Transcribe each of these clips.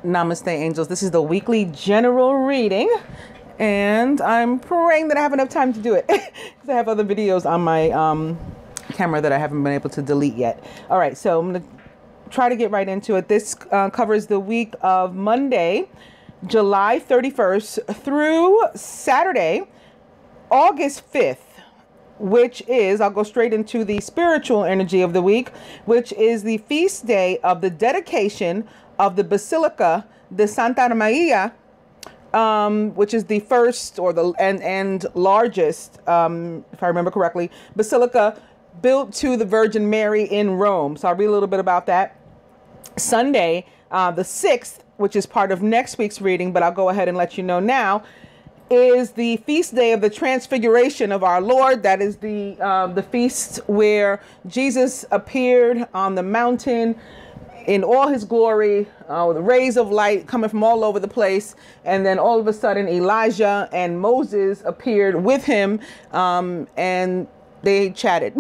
Namaste, angels. This is the weekly general reading, and I'm praying that I have enough time to do it because I have other videos on my camera that I haven't been able to delete yet. All right, so I'm going to try to get right into it. This covers the week of Monday, July 31st through Saturday, August 5th, which is, I'll go straight into the spiritual energy of the week, which is the feast day of the dedication of the Basilica de Santa Maria, which is the first or the and largest, if I remember correctly, basilica built to the Virgin Mary in Rome. So I'll read a little bit about that. Sunday, the 6th, which is part of next week's reading, but I'll go ahead and let you know now, is the feast day of the transfiguration of our Lord. That is the feast where Jesus appeared on the mountain in all his glory, with rays of light coming from all over the place. And then all of a sudden, Elijah and Moses appeared with him, and they chatted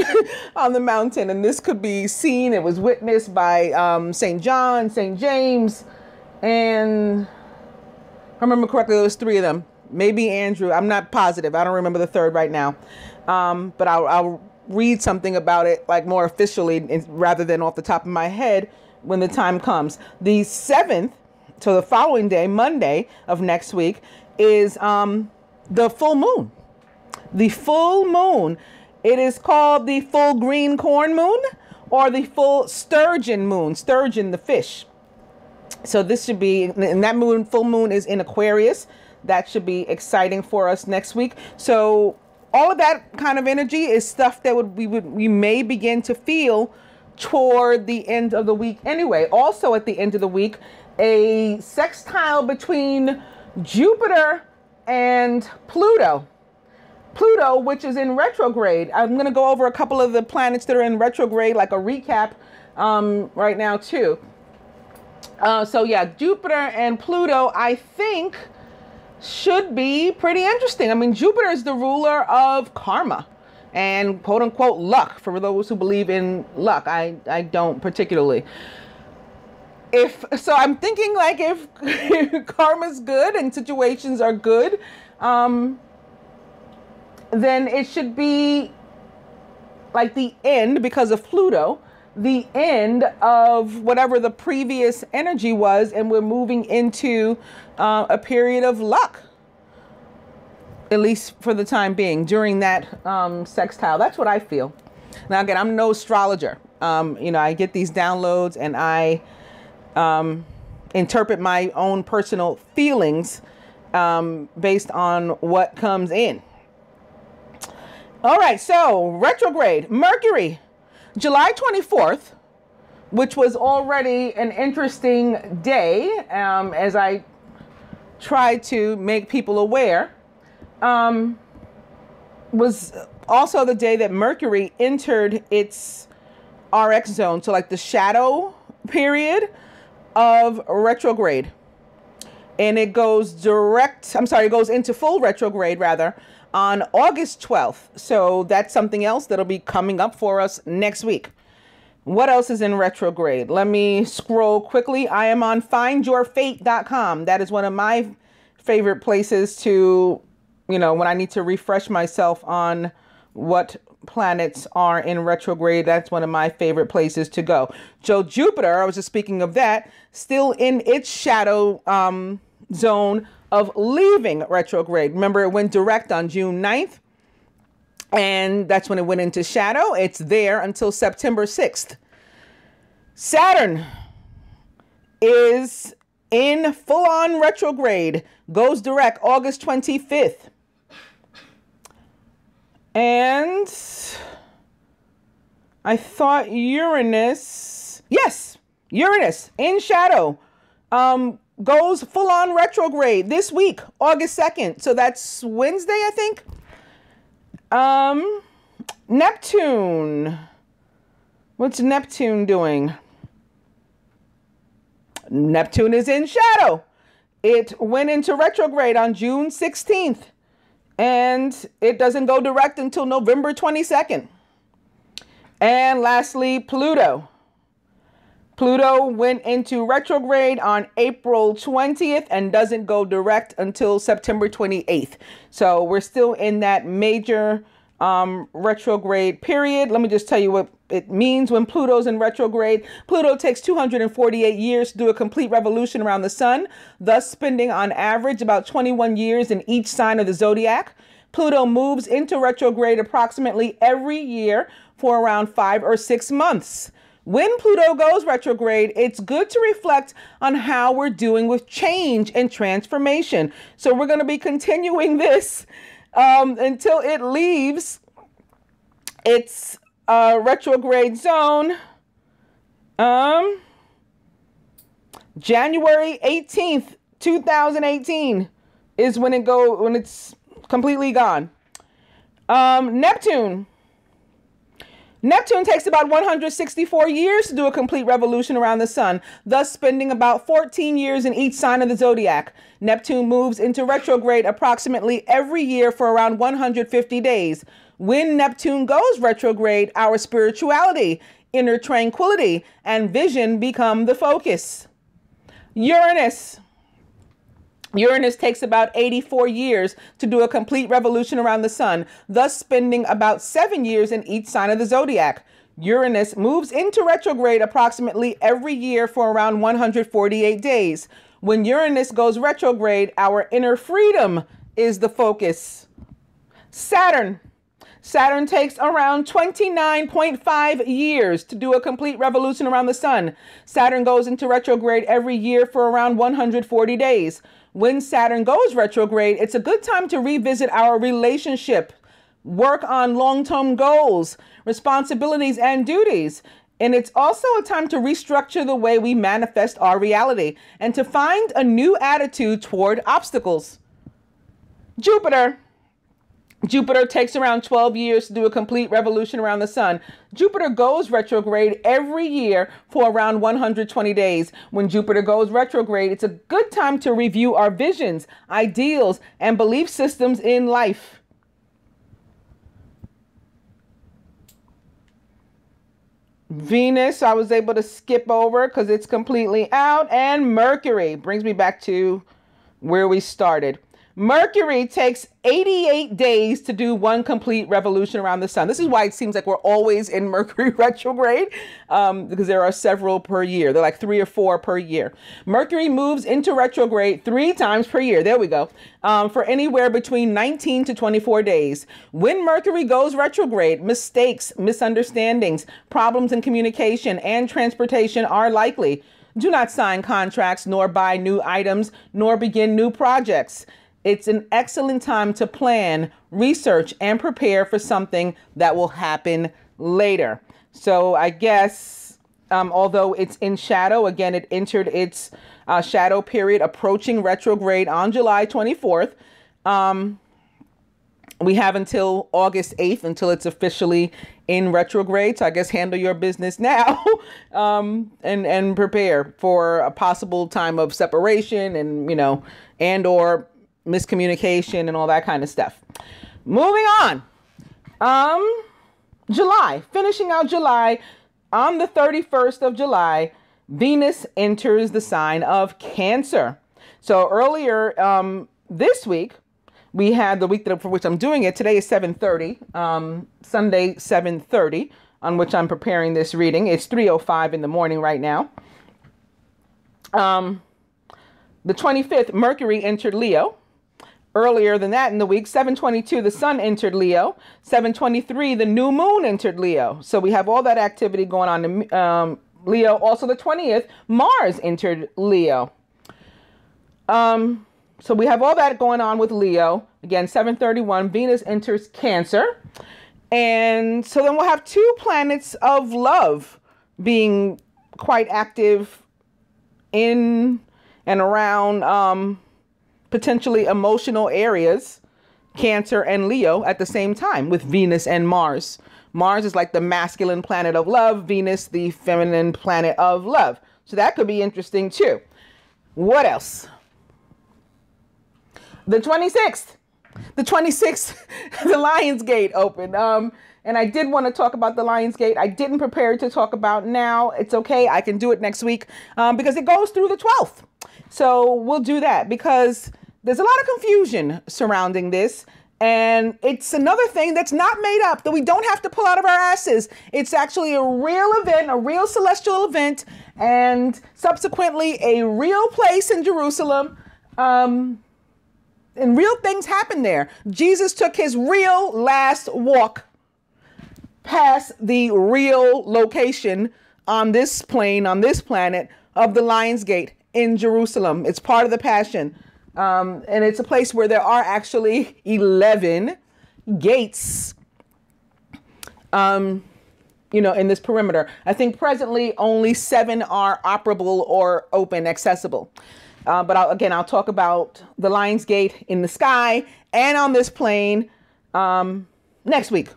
on the mountain. And this could be seen, it was witnessed by St. John, St. James, and if I remember correctly, there was 3 of them. Maybe Andrew. I'm not positive. I don't remember the 3rd right now. But I'll read something about it like more officially rather than off the top of my head when the time comes. The 7th, so the following day, Monday of next week, is the full moon. The full moon. It is called the full green corn moon or the full sturgeon moon. Sturgeon, the fish. So this should be, and that moon, full moon is in Aquarius. That should be exciting for us next week. So all of that kind of energy is stuff that we may begin to feel toward the end of the week anyway. Also at the end of the week, a sextile between Jupiter and Pluto. Pluto, which is in retrograde. I'm going to go over a couple of the planets that are in retrograde, like a recap right now too. So yeah, Jupiter and Pluto, I think, should be pretty interesting. I mean, Jupiter is the ruler of karma and quote unquote luck for those who believe in luck. I don't particularly. So I'm thinking like if karma's good and situations are good, then it should be like the end, because of Pluto, the end of whatever the previous energy was, and we're moving into a period of luck, at least for the time being, during that sextile. That's what I feel. Now, again, I'm no astrologer. I get these downloads and I interpret my own personal feelings based on what comes in. All right, so retrograde, Mercury, July 24th, which was already an interesting day, as I tried to make people aware, was also the day that Mercury entered its RX zone, so like the shadow period of retrograde. And it goes it goes into full retrograde rather on August 12th. So that's something else that'll be coming up for us next week. What else is in retrograde? Let me scroll quickly. I am on findyourfate.com. That is one of my favorite places to, when I need to refresh myself on what planets are in retrograde. That's one of my favorite places to go. So Jupiter, I was just speaking of that, still in its shadow zone of leaving retrograde. Remember, it went direct on June 9th, and that's when it went into shadow. It's there until September 6th. Saturn is in full-on retrograde, goes direct August 25th. And I thought Uranus in shadow, goes full-on retrograde this week, August 2nd. So that's Wednesday, I think. Neptune. What's Neptune doing? Neptune is in shadow. It went into retrograde on June 16th. And it doesn't go direct until November 22nd. And lastly, Pluto. Pluto went into retrograde on April 20th and doesn't go direct until September 28th. So we're still in that major retrograde period. Let me just tell you what it means when Pluto's in retrograde. Pluto takes 248 years to do a complete revolution around the sun, thus spending on average about 21 years in each sign of the zodiac. Pluto moves into retrograde approximately every year for around 5 or 6 months. When Pluto goes retrograde, it's good to reflect on how we're doing with change and transformation. So we're going to be continuing this until it leaves its retrograde zone. January 18th, 2018 is when it's completely gone. Neptune takes about 164 years to do a complete revolution around the sun, thus spending about 14 years in each sign of the zodiac. Neptune moves into retrograde approximately every year for around 150 days. When Neptune goes retrograde, our spirituality, inner tranquility, and vision become the focus. Uranus takes about 84 years to do a complete revolution around the sun, thus spending about 7 years in each sign of the zodiac. Uranus moves into retrograde approximately every year for around 148 days. When Uranus goes retrograde, our inner freedom is the focus. Saturn takes around 29.5 years to do a complete revolution around the sun. Saturn goes into retrograde every year for around 140 days. When Saturn goes retrograde, it's a good time to revisit our relationship, work on long-term goals, responsibilities, and duties. And it's also a time to restructure the way we manifest our reality and to find a new attitude toward obstacles. Jupiter takes around 12 years to do a complete revolution around the sun. Jupiter goes retrograde every year for around 120 days. When Jupiter goes retrograde, it's a good time to review our visions, ideals, and belief systems in life. Venus, I was able to skip over because it's completely out. And Mercury brings me back to where we started. Mercury takes 88 days to do one complete revolution around the sun. This is why it seems like we're always in Mercury retrograde, because there are several per year. They're like 3 or 4 per year. Mercury moves into retrograde 3 times per year. There we go. For anywhere between 19 to 24 days. When Mercury goes retrograde, mistakes, misunderstandings, problems in communication and transportation are likely. Do not sign contracts, nor buy new items, nor begin new projects. It's an excellent time to plan, research, and prepare for something that will happen later. So I guess, although it's in shadow, again, it entered its shadow period approaching retrograde on July 24th. We have until August 8th until it's officially in retrograde. So I guess handle your business now and prepare for a possible time of separation and, and/or miscommunication and all that kind of stuff. Moving on. July, finishing out July, on the 31st of July, Venus enters the sign of Cancer. So earlier this week, we had the week for which I'm doing it. Today is 7:30, Sunday 7:30, on which I'm preparing this reading. It's 3:05 in the morning right now. The 25th, Mercury entered Leo. Earlier than that in the week, 7:22, the sun entered Leo. 7:23, the new moon entered Leo. So we have all that activity going on in Leo. Also the 20th, Mars entered Leo. So we have all that going on with Leo. Again, 7:31, Venus enters Cancer. And so then we'll have 2 planets of love being quite active in and around potentially emotional areas, Cancer and Leo, at the same time with Venus and Mars. Mars is like the masculine planet of love, Venus, the feminine planet of love. So that could be interesting too. What else? The 26th, the Lions Gate opened. And I did want to talk about the Lion's Gate. I didn't prepare to talk about now. It's okay. I can do it next week because it goes through the 12th. So we'll do that because there's a lot of confusion surrounding this. And it's another thing that's not made up, that we don't have to pull out of our asses. It's actually a real event, a real celestial event, and subsequently a real place in Jerusalem. And real things happen there. Jesus took his real last walk past the real location on this plane, on this planet, of the Lion's Gate in Jerusalem. It's part of the Passion. And it's a place where there are actually 11 gates, in this perimeter. I think presently only 7 are operable or open, accessible. But I'll talk about the Lion's Gate in the sky and on this plane next week.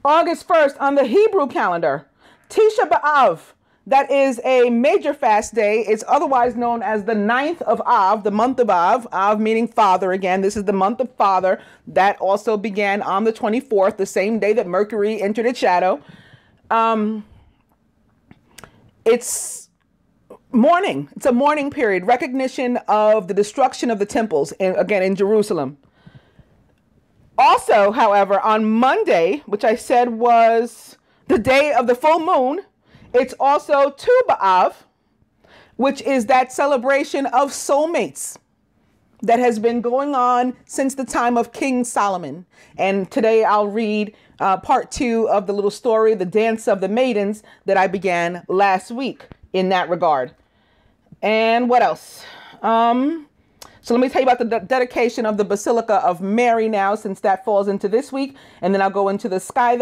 August 1st on the Hebrew calendar, Tisha B'Av. That is a major fast day. It's otherwise known as the 9th of Av, the month of Av. Av meaning father again. This is the month of father. That also began on the 24th, the same day that Mercury entered its shadow. It's mourning. It's a mourning period. Recognition of the destruction of the temples, in Jerusalem. Also, however, on Monday, which I said was the day of the full moon, it's also Tu B'Av, which is that celebration of soulmates that has been going on since the time of King Solomon. And today I'll read part 2 of the little story, The Dance of the Maidens, that I began last week in that regard. And what else? So let me tell you about the dedication of the Basilica of Mary now, since that falls into this week. And then I'll go into the sky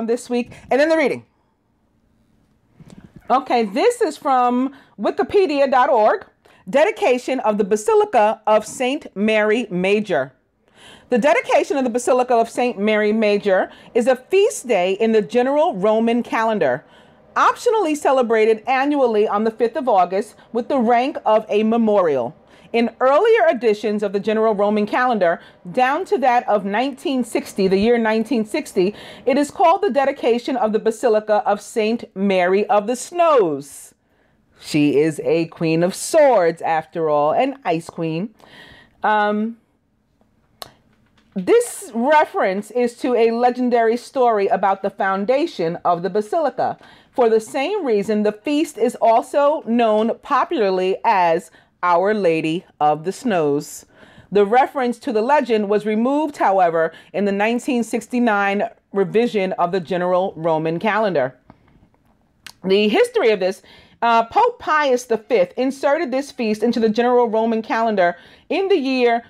this week, and then the reading. Okay, this is from wikipedia.org, dedication of the Basilica of St. Mary Major. The dedication of the Basilica of St. Mary Major is a feast day in the general Roman calendar, optionally celebrated annually on the 5th of August with the rank of a memorial. In earlier editions of the general Roman calendar, down to that of 1960, the year 1960, it is called the dedication of the Basilica of St. Mary of the Snows. She is a Queen of Swords, after all, an ice queen. This reference is to a legendary story about the foundation of the basilica. For the same reason, the feast is also known popularly as Our Lady of the Snows. The reference to the legend was removed, however, in the 1969 revision of the general Roman calendar. The history of this, Pope Pius V inserted this feast into the general Roman calendar in the year,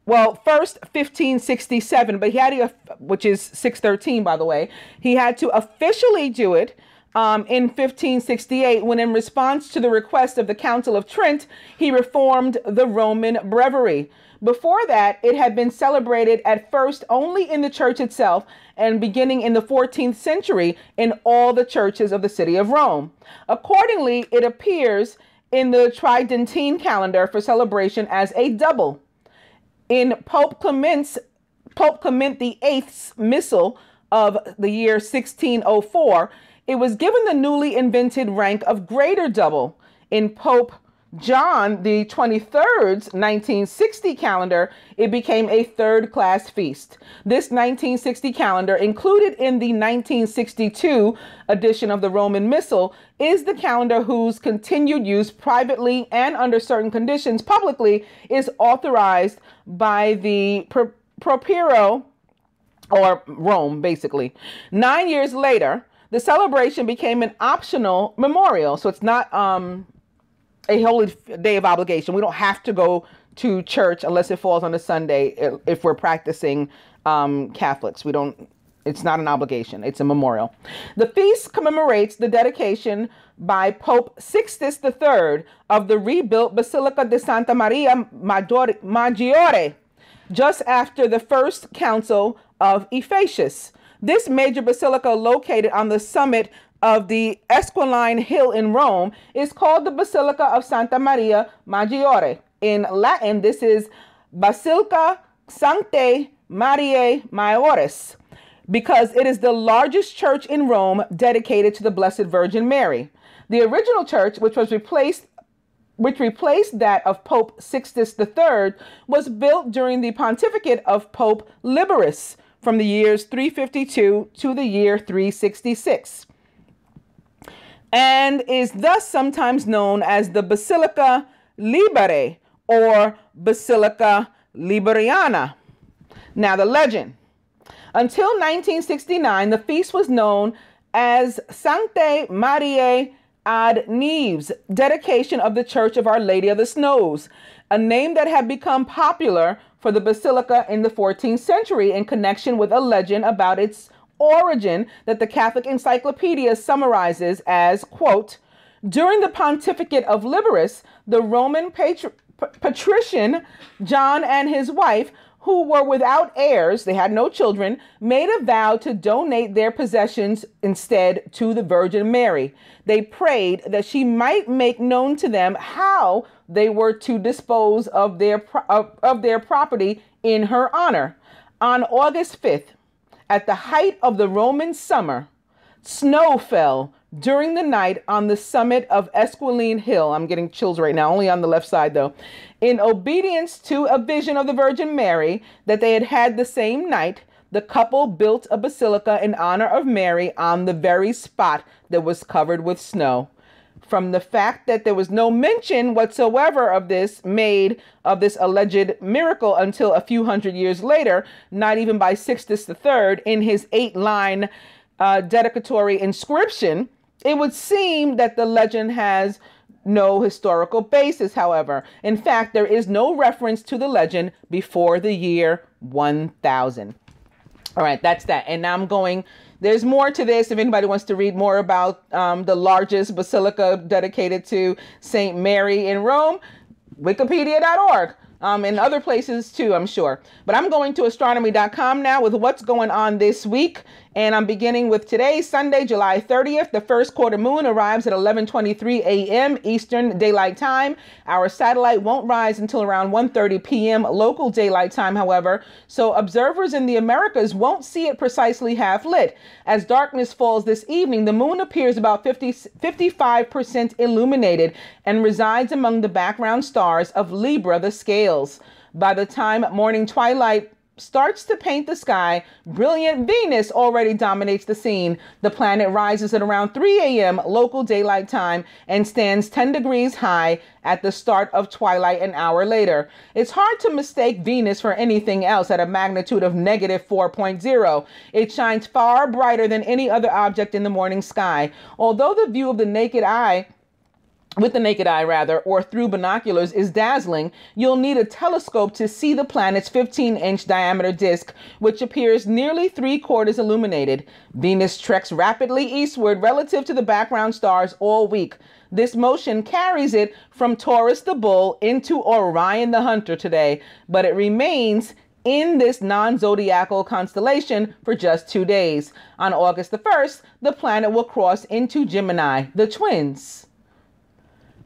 first 1567, but he had to, which is 613, by the way, he had to officially do it in 1568, when in response to the request of the Council of Trent, he reformed the Roman breviary. Before that, it had been celebrated at first only in the church itself, and beginning in the 14th century in all the churches of the city of Rome. Accordingly, it appears in the Tridentine calendar for celebration as a double. In Pope Clement VIII's missal of the year 1604, it was given the newly invented rank of greater double. In Pope John the 23rd's 1960 calendar, it became a third-class feast. This 1960 calendar, included in the 1962 edition of the Roman Missal, is the calendar whose continued use privately and under certain conditions publicly is authorized by the Proprio, or Rome, basically. 9 years later, the celebration became an optional memorial. So it's not a holy day of obligation. We don't have to go to church unless it falls on a Sunday if we're practicing Catholics. It's not an obligation. It's a memorial. The feast commemorates the dedication by Pope Sixtus III of the rebuilt Basilica di Santa Maria Maggiore, just after the first council of Ephesus. This major basilica, located on the summit of the Esquiline Hill in Rome, is called the Basilica of Santa Maria Maggiore. In Latin, this is Basilica Sanctae Mariae Maioris, because it is the largest church in Rome dedicated to the Blessed Virgin Mary. The original church, which replaced that of Pope Sixtus III, was built during the pontificate of Pope Liberus from the years 352 to the year 366, and is thus sometimes known as the Basilica Libere or Basilica Liberiana. Now the legend. Until 1969, the feast was known as Sanctae Mariae ad Nieves, dedication of the Church of Our Lady of the Snows, a name that had become popular for the basilica in the 14th century in connection with a legend about its origin that the Catholic Encyclopedia summarizes as, quote, during the pontificate of Liberus, the Roman patrician John and his wife, who were without heirs, they had no children, made a vow to donate their possessions instead to the Virgin Mary. They prayed that she might make known to them how they were to dispose of their property in her honor. On August 5th, at the height of the Roman summer, snow fell during the night on the summit of Esquiline Hill. I'm getting chills right now, only on the left side though. In obedience to a vision of the Virgin Mary that they had had the same night, the couple built a basilica in honor of Mary on the very spot that was covered with snow. From the fact that there was no mention whatsoever of this made of this alleged miracle until a few hundred years later, not even by Sixtus III, in his 8-line dedicatory inscription, it would seem that the legend has no historical basis, however. In fact, there is no reference to the legend before the year 1000. All right, that's that. And now I'm going, there's more to this. If anybody wants to read more about the largest basilica dedicated to St. Mary in Rome, wikipedia.org. And other places too, I'm sure. But I'm going to astronomy.com now with what's going on this week. And I'm beginning with today, Sunday, July 30th. The first quarter moon arrives at 11:23 a.m. Eastern Daylight Time. Our satellite won't rise until around 1:30 p.m. local daylight time, however. So observers in the Americas won't see it precisely half lit. As darkness falls this evening, the moon appears about 55% illuminated and resides among the background stars of Libra, the scales. By the time morning twilight starts to paint the sky, brilliant Venus already dominates the scene. The planet rises at around 3 a.m. local daylight time and stands 10 degrees high at the start of twilight an hour later. It's hard to mistake Venus for anything else at a magnitude of -4.0. It shines far brighter than any other object in the morning sky. Although the view of the naked eye or through binoculars is dazzling, you'll need a telescope to see the planet's 15-inch diameter disk, which appears nearly 3/4 illuminated. Venus treks rapidly eastward relative to the background stars all week. This motion carries it from Taurus the Bull into Orion the Hunter today, but it remains in this non-zodiacal constellation for just 2 days. On August the 1st, the planet will cross into Gemini, the twins.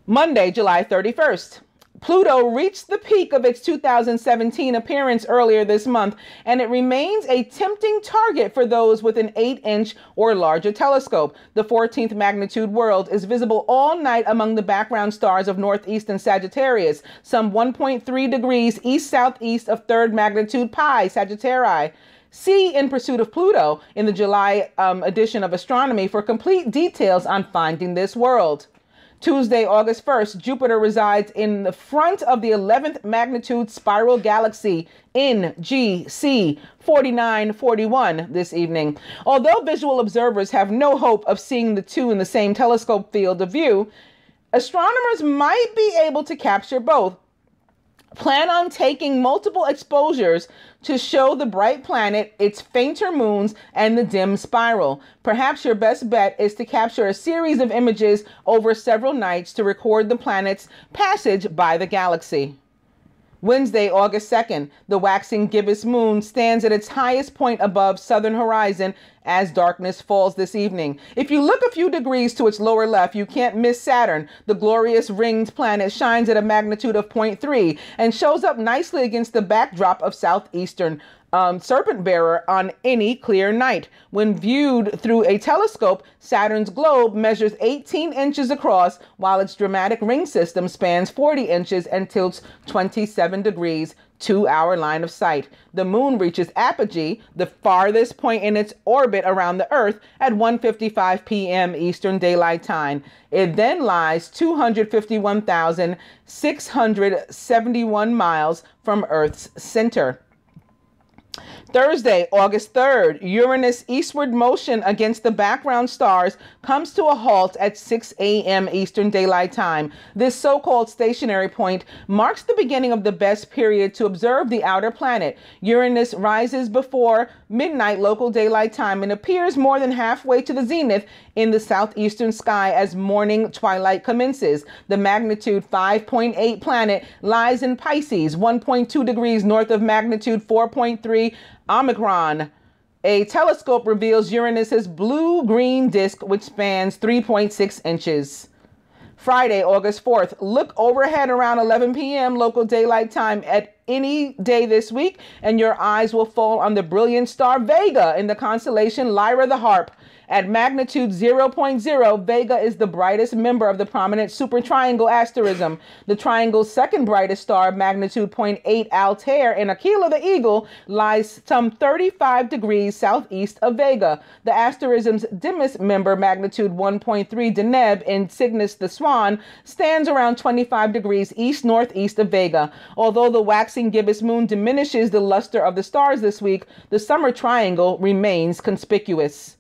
Monday, July 31st. Pluto reached the peak of its 2017 appearance earlier this month, and it remains a tempting target for those with an 8-inch or larger telescope. The 14th magnitude world is visible all night among the background stars of northeastern Sagittarius, some 1.3 degrees east-southeast of 3rd magnitude Pi Sagittarii. See In Pursuit of Pluto in the July edition of Astronomy for complete details on finding this world. Tuesday, August 1st, Jupiter resides in the front of the 11th magnitude spiral galaxy NGC 4941 this evening. Although visual observers have no hope of seeing the two in the same telescope field of view, astronomers might be able to capture both. Plan on taking multiple exposures to show the bright planet, its fainter moons, and the dim spiral. Perhaps your best bet is to capture a series of images over several nights to record the planet's passage by the galaxy. Wednesday, August 2nd, the waxing gibbous moon stands at its highest point above southern horizon as darkness falls this evening. If you look a few degrees to its lower left, you can't miss Saturn. The glorious ringed planet shines at a magnitude of 0.3 and shows up nicely against the backdrop of southeastern serpent bearer on any clear night. When viewed through a telescope, Saturn's globe measures 18 inches across, while its dramatic ring system spans 40 inches and tilts 27 degrees to our line of sight. The moon reaches apogee, the farthest point in its orbit around the Earth, at 1:55 p.m. Eastern Daylight Time. It then lies 251,671 miles from Earth's center. Thursday, August 3rd, Uranus' eastward motion against the background stars comes to a halt at 6 a.m. Eastern Daylight Time. This so-called stationary point marks the beginning of the best period to observe the outer planet. Uranus rises before midnight local daylight time and appears more than halfway to the zenith in the southeastern sky as morning twilight commences. The magnitude 5.8 planet lies in Pisces, 1.2 degrees north of magnitude 4.3 Omicron. A telescope reveals Uranus's blue-green disk, which spans 3.6 inches. Friday, August 4th. Look overhead around 11 p.m. local daylight time at any day this week, and your eyes will fall on the brilliant star Vega in the constellation Lyra the Harp. At magnitude 0.0, Vega is the brightest member of the prominent super triangle asterism. The triangle's second brightest star, magnitude 0.8 Altair in Aquila the Eagle, lies some 35 degrees southeast of Vega. The asterism's dimmest member, magnitude 1.3 Deneb in Cygnus the Swan, stands around 25 degrees east-northeast of Vega. Although the waxing gibbous moon diminishes the luster of the stars this week, the summer triangle remains conspicuous.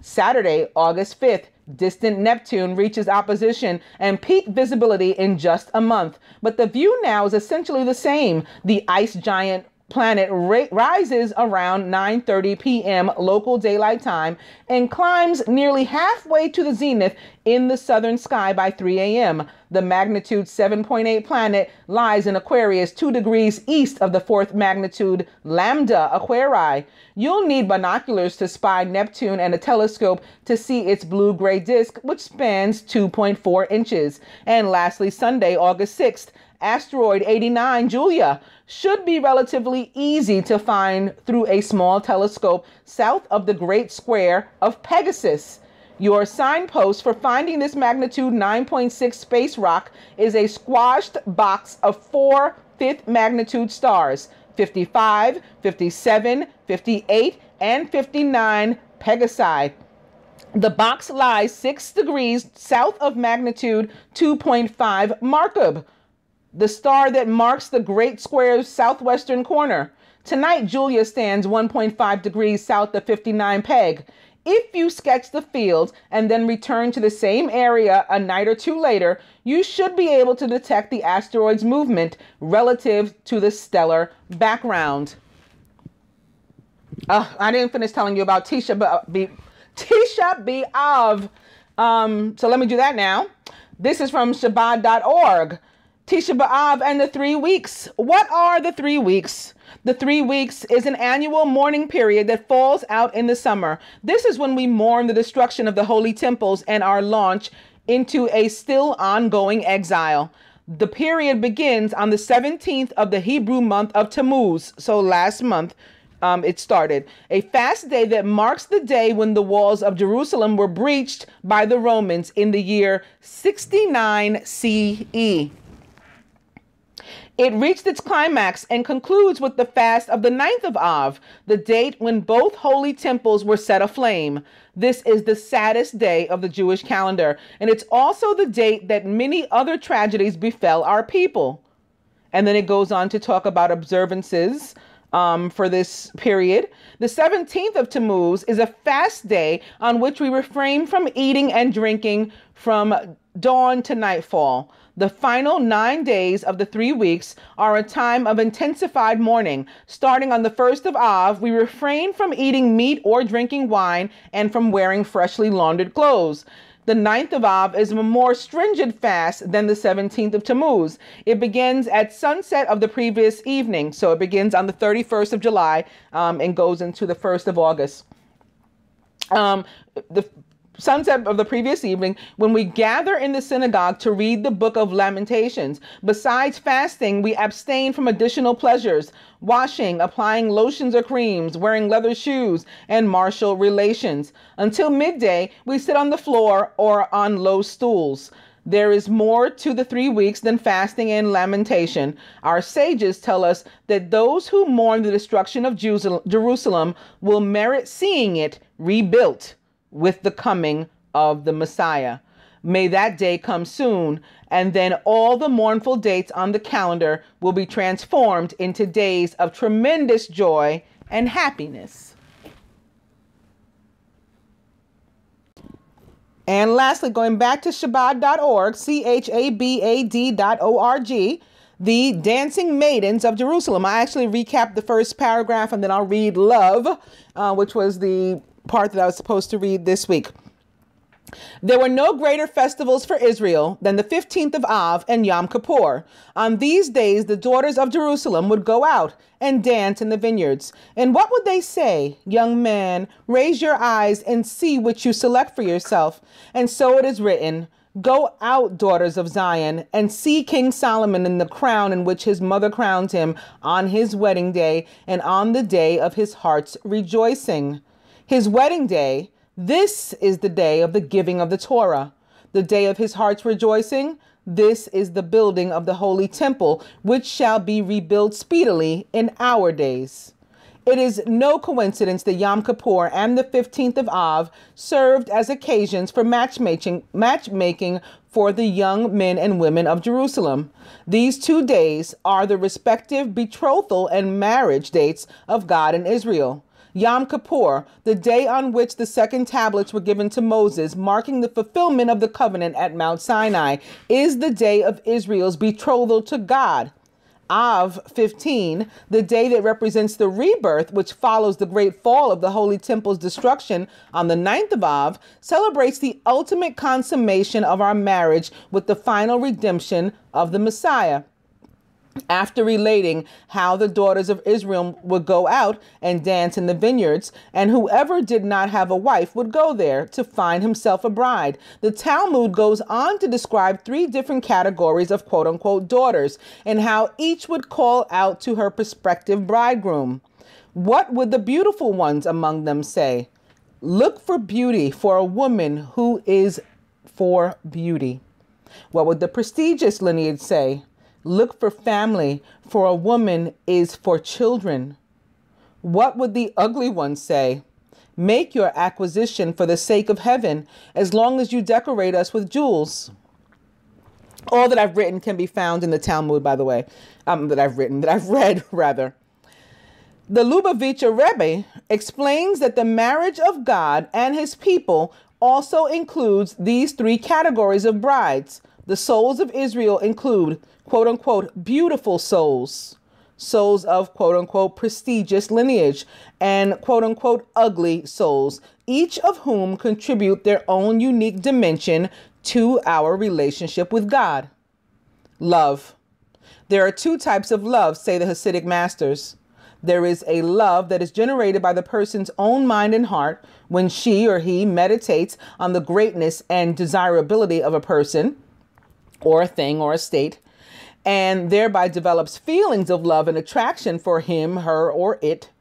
Saturday, August 5th, distant Neptune reaches opposition and peak visibility in just a month. But the view now is essentially the same. The ice giant planet rises around 9:30 p.m. local daylight time and climbs nearly halfway to the zenith in the southern sky by 3 a.m. The magnitude 7.8 planet lies in Aquarius, 2 degrees east of the fourth magnitude Lambda Aquarii. You'll need binoculars to spy Neptune and a telescope to see its blue-gray disk, which spans 2.4 inches. And lastly, Sunday, August 6th, asteroid 89 Julia should be relatively easy to find through a small telescope south of the Great Square of Pegasus. Your signpost for finding this magnitude 9.6 space rock is a squashed box of 4 fifth magnitude stars, 55, 57, 58, and 59 Pegasi. The box lies 6 degrees south of magnitude 2.5 Markab, the star that marks the Great Square's southwestern corner. Tonight, Julia stands 1.5 degrees south of 59 Peg. If you sketch the field and then return to the same area a night or two later, you should be able to detect the asteroid's movement relative to the stellar background. I didn't finish telling you about Tisha B'Av. So let me do that now. This is from Shabbat.org. Tisha B'Av and the 3 weeks. What are the 3 weeks? The 3 weeks is an annual mourning period that falls out in the summer. This is when we mourn the destruction of the holy temples and our launch into a still ongoing exile. The period begins on the 17th of the Hebrew month of Tammuz. So last month, it started. A fast day that marks the day when the walls of Jerusalem were breached by the Romans in the year 69 CE. It reached its climax and concludes with the fast of the 9th of Av, the date when both holy temples were set aflame. This is the saddest day of the Jewish calendar, and it's also the date that many other tragedies befell our people. And then it goes on to talk about observances for this period. The 17th of Tammuz is a fast day on which we refrain from eating and drinking from dawn to nightfall. The final 9 days of the 3 weeks are a time of intensified mourning. Starting on the 1st of Av, we refrain from eating meat or drinking wine and from wearing freshly laundered clothes. The 9th of Av is a more stringent fast than the 17th of Tammuz. It begins at sunset of the previous evening. So it begins on the 31st of July and goes into the 1st of August. sunset of the previous evening, when we gather in the synagogue to read the book of Lamentations. Besides fasting, we abstain from additional pleasures, washing, applying lotions or creams, wearing leather shoes, and martial relations. Until midday, we sit on the floor or on low stools. There is more to the 3 weeks than fasting and lamentation. Our sages tell us that those who mourn the destruction of Jerusalem will merit seeing it rebuilt with the coming of the Messiah. May that day come soon, and then all the mournful dates on the calendar will be transformed into days of tremendous joy and happiness. And lastly, going back to Chabad.org, Chabad.org, the dancing maidens of Jerusalem. I actually recapped the first paragraph and then I'll read love, which was the part that I was supposed to read this week. There were no greater festivals for Israel than the 15th of Av and Yom Kippur. On these days, the daughters of Jerusalem would go out and dance in the vineyards. And what would they say? Young man, raise your eyes and see which you select for yourself. And so it is written, go out, daughters of Zion, and see King Solomon in the crown in which his mother crowned him on his wedding day and on the day of his heart's rejoicing. His wedding day, this is the day of the giving of the Torah, the day of his heart's rejoicing. This is the building of the holy temple, which shall be rebuilt speedily in our days. It is no coincidence that Yom Kippur and the 15th of Av served as occasions for matchmaking for the young men and women of Jerusalem. These 2 days are the respective betrothal and marriage dates of God and Israel. Yom Kippur, the day on which the second tablets were given to Moses, marking the fulfillment of the covenant at Mount Sinai, is the day of Israel's betrothal to God. Av 15, the day that represents the rebirth, which follows the great fall of the Holy Temple's destruction on the 9th of Av, celebrates the ultimate consummation of our marriage with the final redemption of the Messiah. After relating how the daughters of Israel would go out and dance in the vineyards, and whoever did not have a wife would go there to find himself a bride, the Talmud goes on to describe 3 different categories of quote-unquote daughters and how each would call out to her prospective bridegroom. What would the beautiful ones among them say? Look for beauty for a woman who is for beauty. What would the prestigious lineage say? Look for family, for a woman is for children. What would the ugly ones say? Make your acquisition for the sake of heaven, as long as you decorate us with jewels. All that I've written can be found in the Talmud, by the way, that I've read rather. The Lubavitcher Rebbe explains that the marriage of God and his people also includes these 3 categories of brides. The souls of Israel include, quote unquote, beautiful souls, souls of quote unquote prestigious lineage, and quote unquote ugly souls, each of whom contribute their own unique dimension to our relationship with God. Love. There are 2 types of love, say the Hasidic masters. There is a love that is generated by the person's own mind and heart when she or he meditates on the greatness and desirability of a person or a thing or a state, and thereby develops feelings of love and attraction for him, her, or it.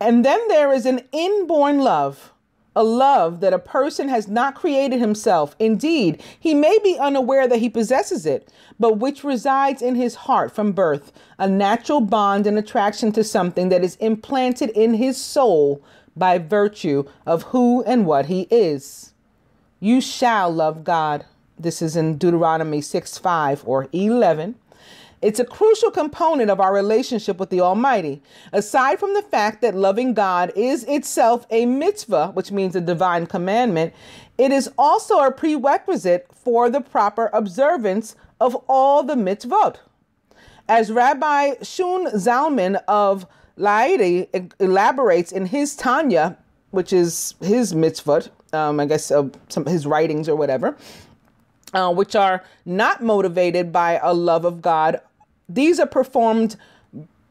And then there is an inborn love, a love that a person has not created himself. Indeed, he may be unaware that he possesses it, but which resides in his heart from birth, a natural bond and attraction to something that is implanted in his soul by virtue of who and what he is. You shall love God. This is in Deuteronomy 6:5 or 11. It's a crucial component of our relationship with the Almighty. Aside from the fact that loving God is itself a mitzvah, which means a divine commandment, it is also a prerequisite for the proper observance of all the mitzvot. As Rabbi Shun Zalman of Laidi elaborates in his Tanya, which is his mitzvot, I guess some of his writings or whatever, which are not motivated by a love of God. These are performed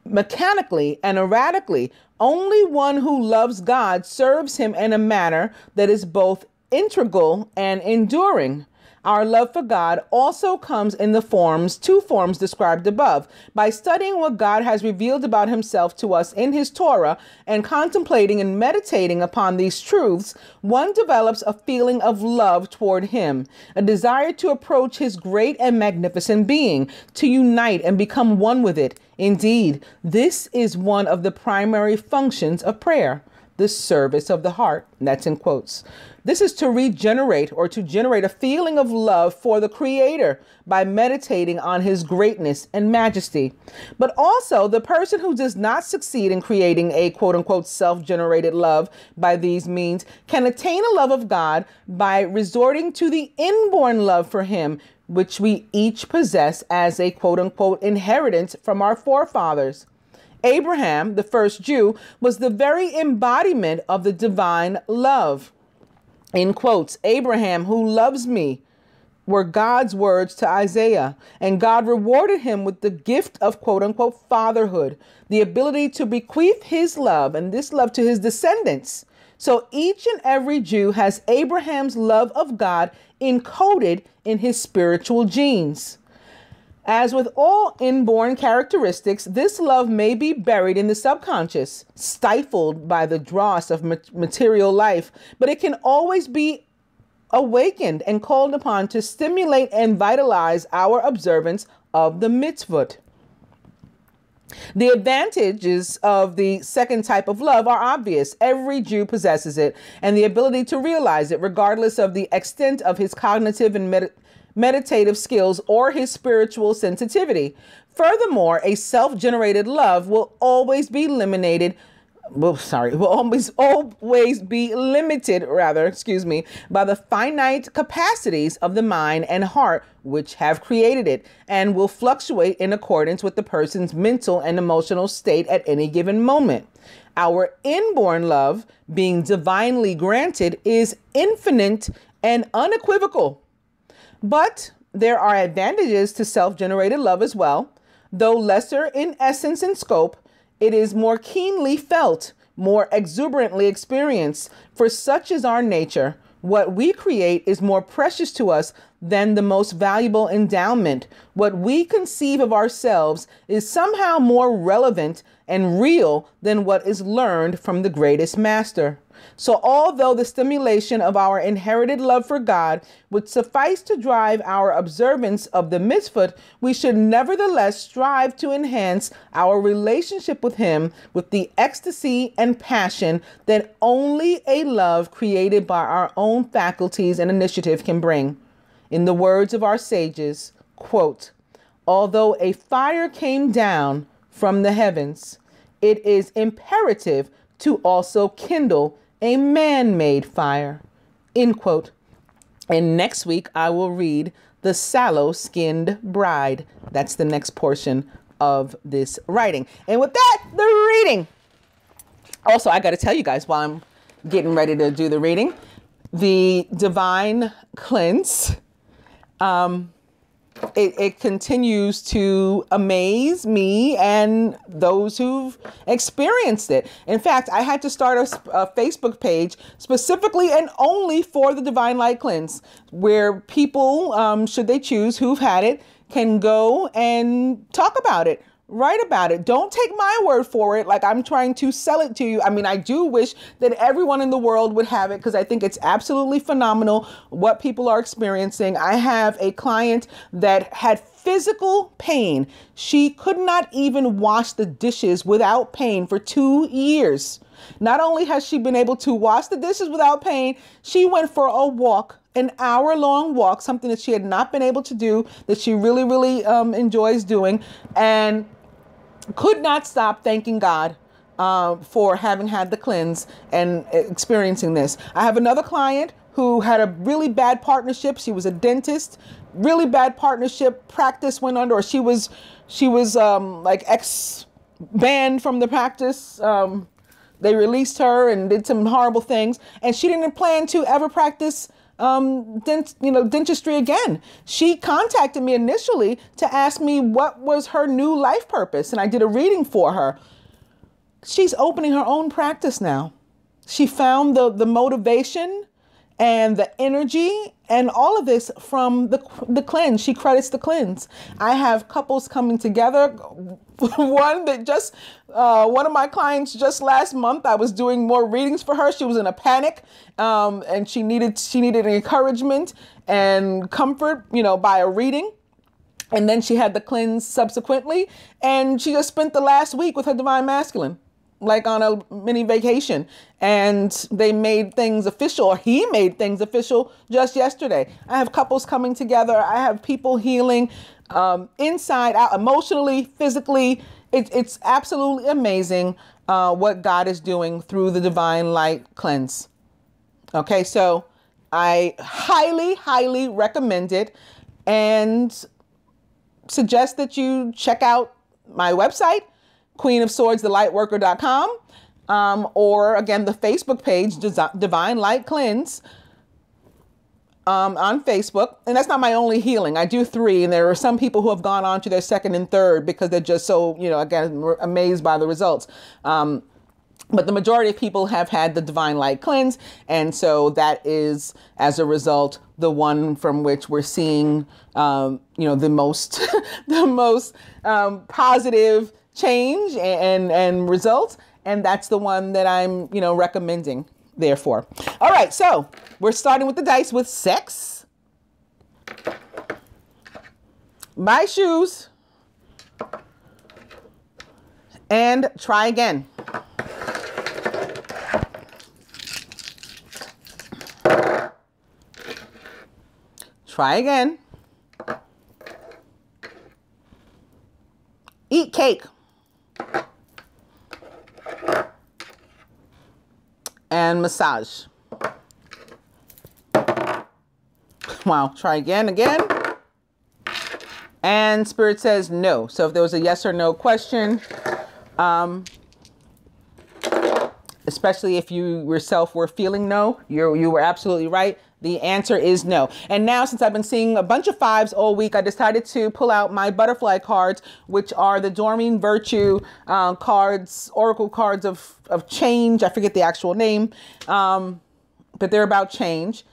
mechanically and erratically. Only one who loves God serves him in a manner that is both integral and enduring. Our love for God also comes in the two forms described above. By studying what God has revealed about himself to us in his Torah and contemplating and meditating upon these truths, one develops a feeling of love toward him, a desire to approach his great and magnificent being, to unite and become one with it. Indeed, this is one of the primary functions of prayer, the service of the heart. That's in quotes. This is to regenerate or to generate a feeling of love for the Creator by meditating on his greatness and majesty. But also, the person who does not succeed in creating a quote unquote self-generated love by these means can attain a love of God by resorting to the inborn love for him, which we each possess as a quote unquote inheritance from our forefathers. Abraham, the first Jew, was the very embodiment of the divine love. In quotes, Abraham, who loves me, were God's words to Isaiah, and God rewarded him with the gift of quote unquote fatherhood, the ability to bequeath his love and this love to his descendants. So each and every Jew has Abraham's love of God encoded in his spiritual genes. As with all inborn characteristics, this love may be buried in the subconscious, stifled by the dross of material life, but it can always be awakened and called upon to stimulate and vitalize our observance of the mitzvot. The advantages of the second type of love are obvious. Every Jew possesses it, and the ability to realize it, regardless of the extent of his cognitive and meditative skills or his spiritual sensitivity. Furthermore, a self-generated love will always be limited by the finite capacities of the mind and heart which have created it, and will fluctuate in accordance with the person's mental and emotional state at any given moment. Our inborn love, being divinely granted, is infinite and unequivocal. But there are advantages to self-generated love as well. Though lesser in essence and scope, it is more keenly felt, more exuberantly experienced. For such is our nature. What we create is more precious to us than the most valuable endowment. What we conceive of ourselves is somehow more relevant and real than what is learned from the greatest master. So although the stimulation of our inherited love for God would suffice to drive our observance of the mitzvot, we should nevertheless strive to enhance our relationship with him with the ecstasy and passion that only a love created by our own faculties and initiative can bring. In the words of our sages, quote, although a fire came down from the heavens, it is imperative to also kindle a man-made fire, end quote. And next week, I will read The Sallow-Skinned Bride. That's the next portion of this writing. And with that, the reading. Also, I got to tell you guys while I'm getting ready to do the reading, the divine cleanse, it continues to amaze me and those who've experienced it. In fact, I had to start a Facebook page specifically and only for the Divine Light Cleanse, where people, should they choose, who've had it, can go and talk about it. Write about it. Don't take my word for it like I'm trying to sell it to you. I mean, I do wish that everyone in the world would have it because I think it's absolutely phenomenal what people are experiencing. I have a client that had physical pain. She could not even wash the dishes without pain for 2 years. Not only has she been able to wash the dishes without pain, she went for a walk, an hour-long walk, something that she had not been able to do, that she really, really enjoys doing, and could not stop thanking God for having had the cleanse and experiencing this. I have another client who had a really bad partnership. She was a dentist, really bad partnership, practice went under, or she was like banned from the practice. They released her and did some horrible things, and she didn't plan to ever practice dentistry again. She contacted me initially to ask me what was her new life purpose, and I did a reading for her. She's opening her own practice now. She found the motivation and the energy and all of this from the cleanse. She credits the cleanse. I have couples coming together. One of my clients just last month, I was doing more readings for her. She was in a panic, and she needed encouragement and comfort, by a reading. And then she had the cleanse subsequently, and she just spent the last week with her divine masculine, like on a mini vacation. And they made things official, or he made things official just yesterday. I have couples coming together. I have people healing inside out, emotionally, physically. It's absolutely amazing what God is doing through the divine light cleanse. Okay, so I highly, highly recommend it, and suggest that you check out my website, queenofswords.thelightworker.com, or again, the Facebook page, Divine Light Cleanse, on Facebook. And that's not my only healing. I do 3, and there are some people who have gone on to their 2nd and 3rd because they're just so, again, amazed by the results. But the majority of people have had the Divine Light Cleanse. And so that is, as a result, the one from which we're seeing, the most, positive change and results. And that's the one that I'm, recommending, therefore. All right. So we're starting with the dice with sex. My shoes. And try again. Try again. Eat cake. And massage. Wow. Try again. And Spirit says no. So if there was a yes or no question, especially if you yourself were feeling no, you were absolutely right. The answer is no. And now, since I've been seeing a bunch of 5s all week, I decided to pull out my butterfly cards, which are the Dorming Virtue cards, oracle cards of change. I forget the actual name, but they're about change.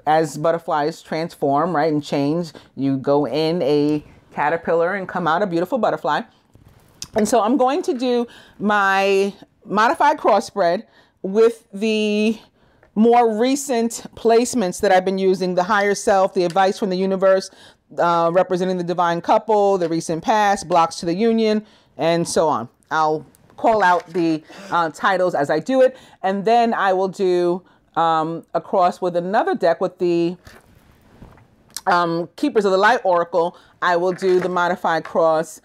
As butterflies transform, right, and change, you go in a caterpillar and come out a beautiful butterfly. And so I'm going to do my modified cross spread with the more recent placements that I've been using: the higher self, the advice from the universe, representing the divine couple, the recent past, blocks to the union, and so on. I'll call out the titles as I do it. And then I will do a cross with another deck with the Keepers of the Light Oracle. I will do the modified cross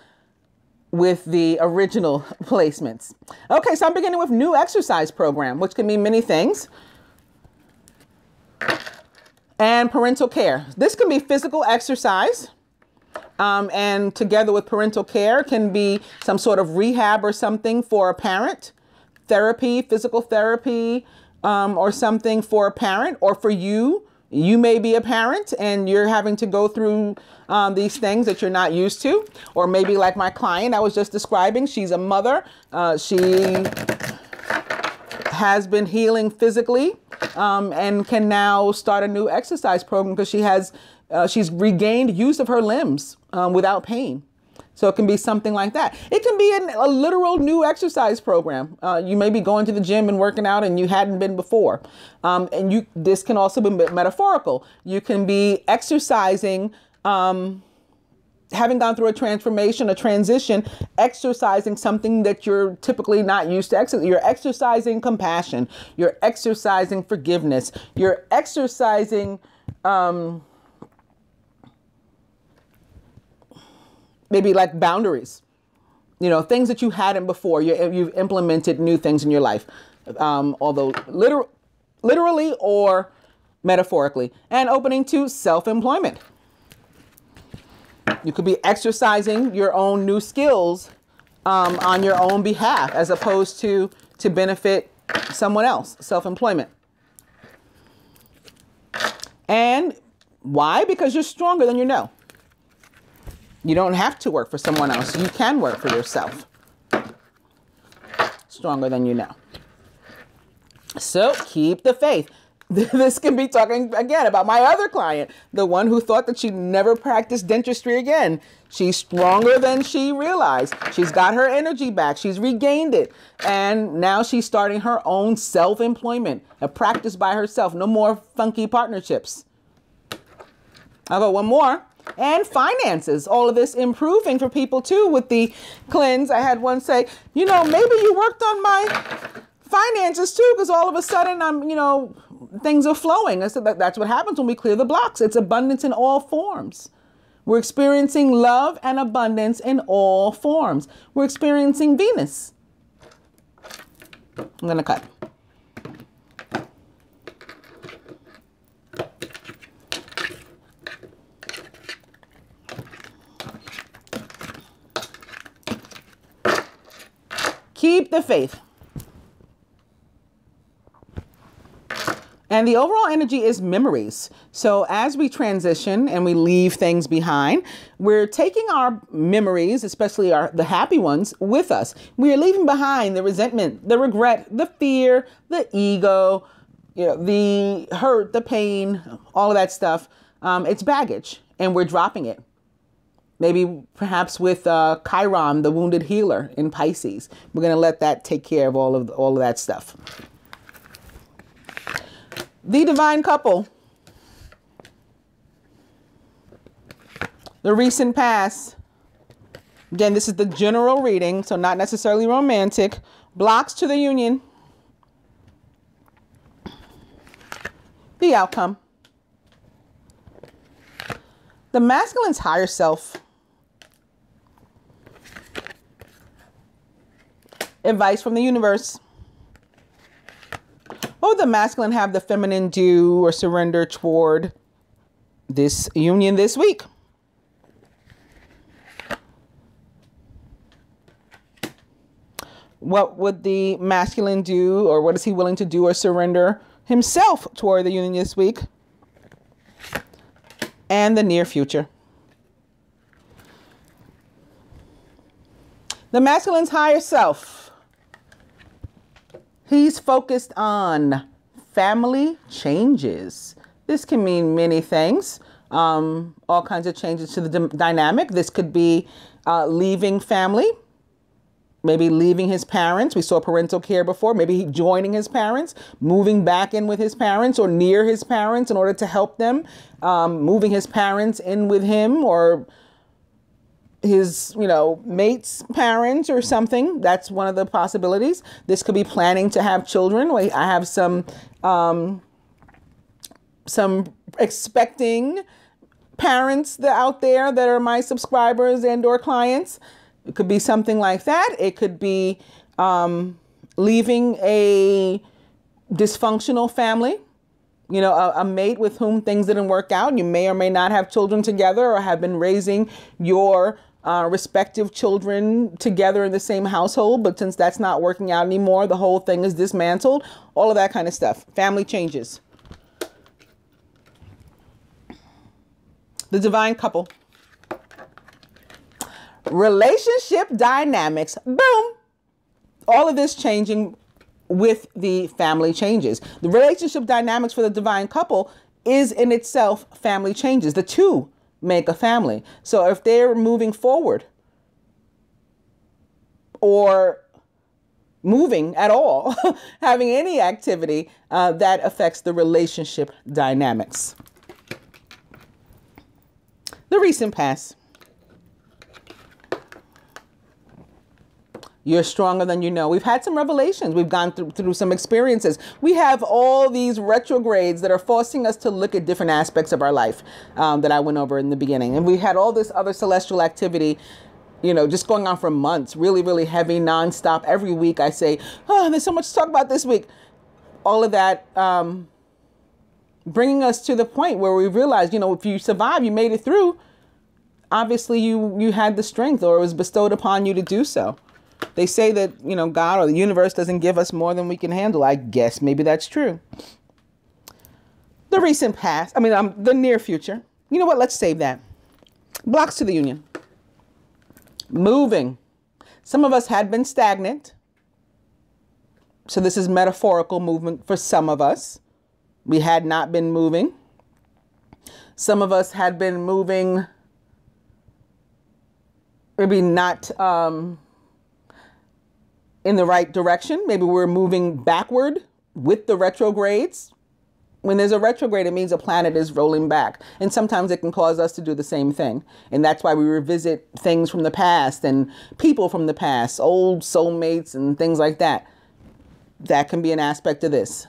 with the original placements. Okay, so I'm beginning with new exercise program, which can mean many things. And parental care. This can be physical exercise, and together with parental care can be some sort of rehab or something for a parent, therapy, physical therapy, or something for a parent, or for you. You may be a parent and you're having to go through these things that you're not used to. Or maybe like my client I was just describing, she's a mother. She has been healing physically and can now start a new exercise program because she's regained use of her limbs without pain. So it can be something like that. It can be a literal new exercise program. You may be going to the gym and working out and you hadn't been before. And this can also be metaphorical. You can be exercising, having gone through a transformation, a transition, exercising something that you're typically not used to exercising. You're exercising compassion. You're exercising forgiveness. You're exercising maybe like boundaries, things that you hadn't before. You've implemented new things in your life, although literally or metaphorically. And opening to self-employment. You could be exercising your own new skills on your own behalf, as opposed to benefit someone else. Self-employment. And why? Because you're stronger than you know. You don't have to work for someone else. You can work for yourself. Stronger than you know. So keep the faith. This can be talking again about my other client, the one who thought that she'd never practice dentistry again. She's stronger than she realized. She's got her energy back. She's regained it. And now she's starting her own self-employment, a practice by herself. No more funky partnerships. I'll go one more. And finances. All of this improving for people too with the cleanse. I had one say, you know, maybe you worked on my finances too, because all of a sudden I'm, you know, things are flowing. I said that's what happens when we clear the blocks. It's abundance in all forms. We're experiencing love and abundance in all forms. We're experiencing Venus. I'm going to cut. Keep the faith. And the overall energy is memories. So as we transition and we leave things behind, we're taking our memories, especially the happy ones, with us. We are leaving behind the resentment, the regret, the fear, the ego, you know, the hurt, the pain, all of that stuff. It's baggage, and we're dropping it. Maybe perhaps with Chiron, the wounded healer in Pisces. We're going to let that take care of all of that stuff. The divine couple. The recent past. Again, this is the general reading, so not necessarily romantic. Blocks to the union. The outcome. The masculine's higher self. Advice from the universe. What would the masculine have the feminine do or surrender toward this union this week? What would the masculine do, or what is he willing to do or surrender himself toward the union this week? And the near future. The masculine's higher self. He's focused on family changes. This can mean many things. All kinds of changes to the dynamic. This could be leaving family. Maybe leaving his parents. We saw parental care before. Maybe joining his parents, moving back in with his parents or near his parents in order to help them. Moving his parents in with him, or his, you know, mate's parents or something. That's one of the possibilities. This could be planning to have children. I have some expecting parents out there that are my subscribers and or clients. It could be something like that. It could be leaving a dysfunctional family, you know, a mate with whom things didn't work out. You may or may not have children together, or have been raising your respective children together in the same household. But since that's not working out anymore, the whole thing is dismantled. All of that kind of stuff. Family changes. The divine couple. Relationship dynamics. Boom. All of this changing with the family changes. The relationship dynamics for the divine couple is in itself family changes. The two make a family. So if they're moving forward or moving at all, having any activity, that affects the relationship dynamics. The recent past. You're stronger than you know. We've had some revelations. We've gone through some experiences. We have all these retrogrades that are forcing us to look at different aspects of our life that I went over in the beginning. And we had all this other celestial activity, you know, just going on for months, really, really heavy, nonstop. Every week I say, oh, there's so much to talk about this week. All of that bringing us to the point where we realize, you know, if you survive, you made it through. Obviously, you had the strength, or it was bestowed upon you to do so. They say that, you know, God or the universe doesn't give us more than we can handle. I guess maybe that's true. The recent past, the near future. You know what? Let's save that. Blocks to the union. Moving. Some of us had been stagnant. So this is metaphorical movement for some of us. We had not been moving. Some of us had been moving, maybe not in the right direction. Maybe we're moving backward with the retrogrades. When there's a retrograde, it means a planet is rolling back. And sometimes it can cause us to do the same thing. And that's why we revisit things from the past and people from the past, old soulmates and things like that. That can be an aspect of this.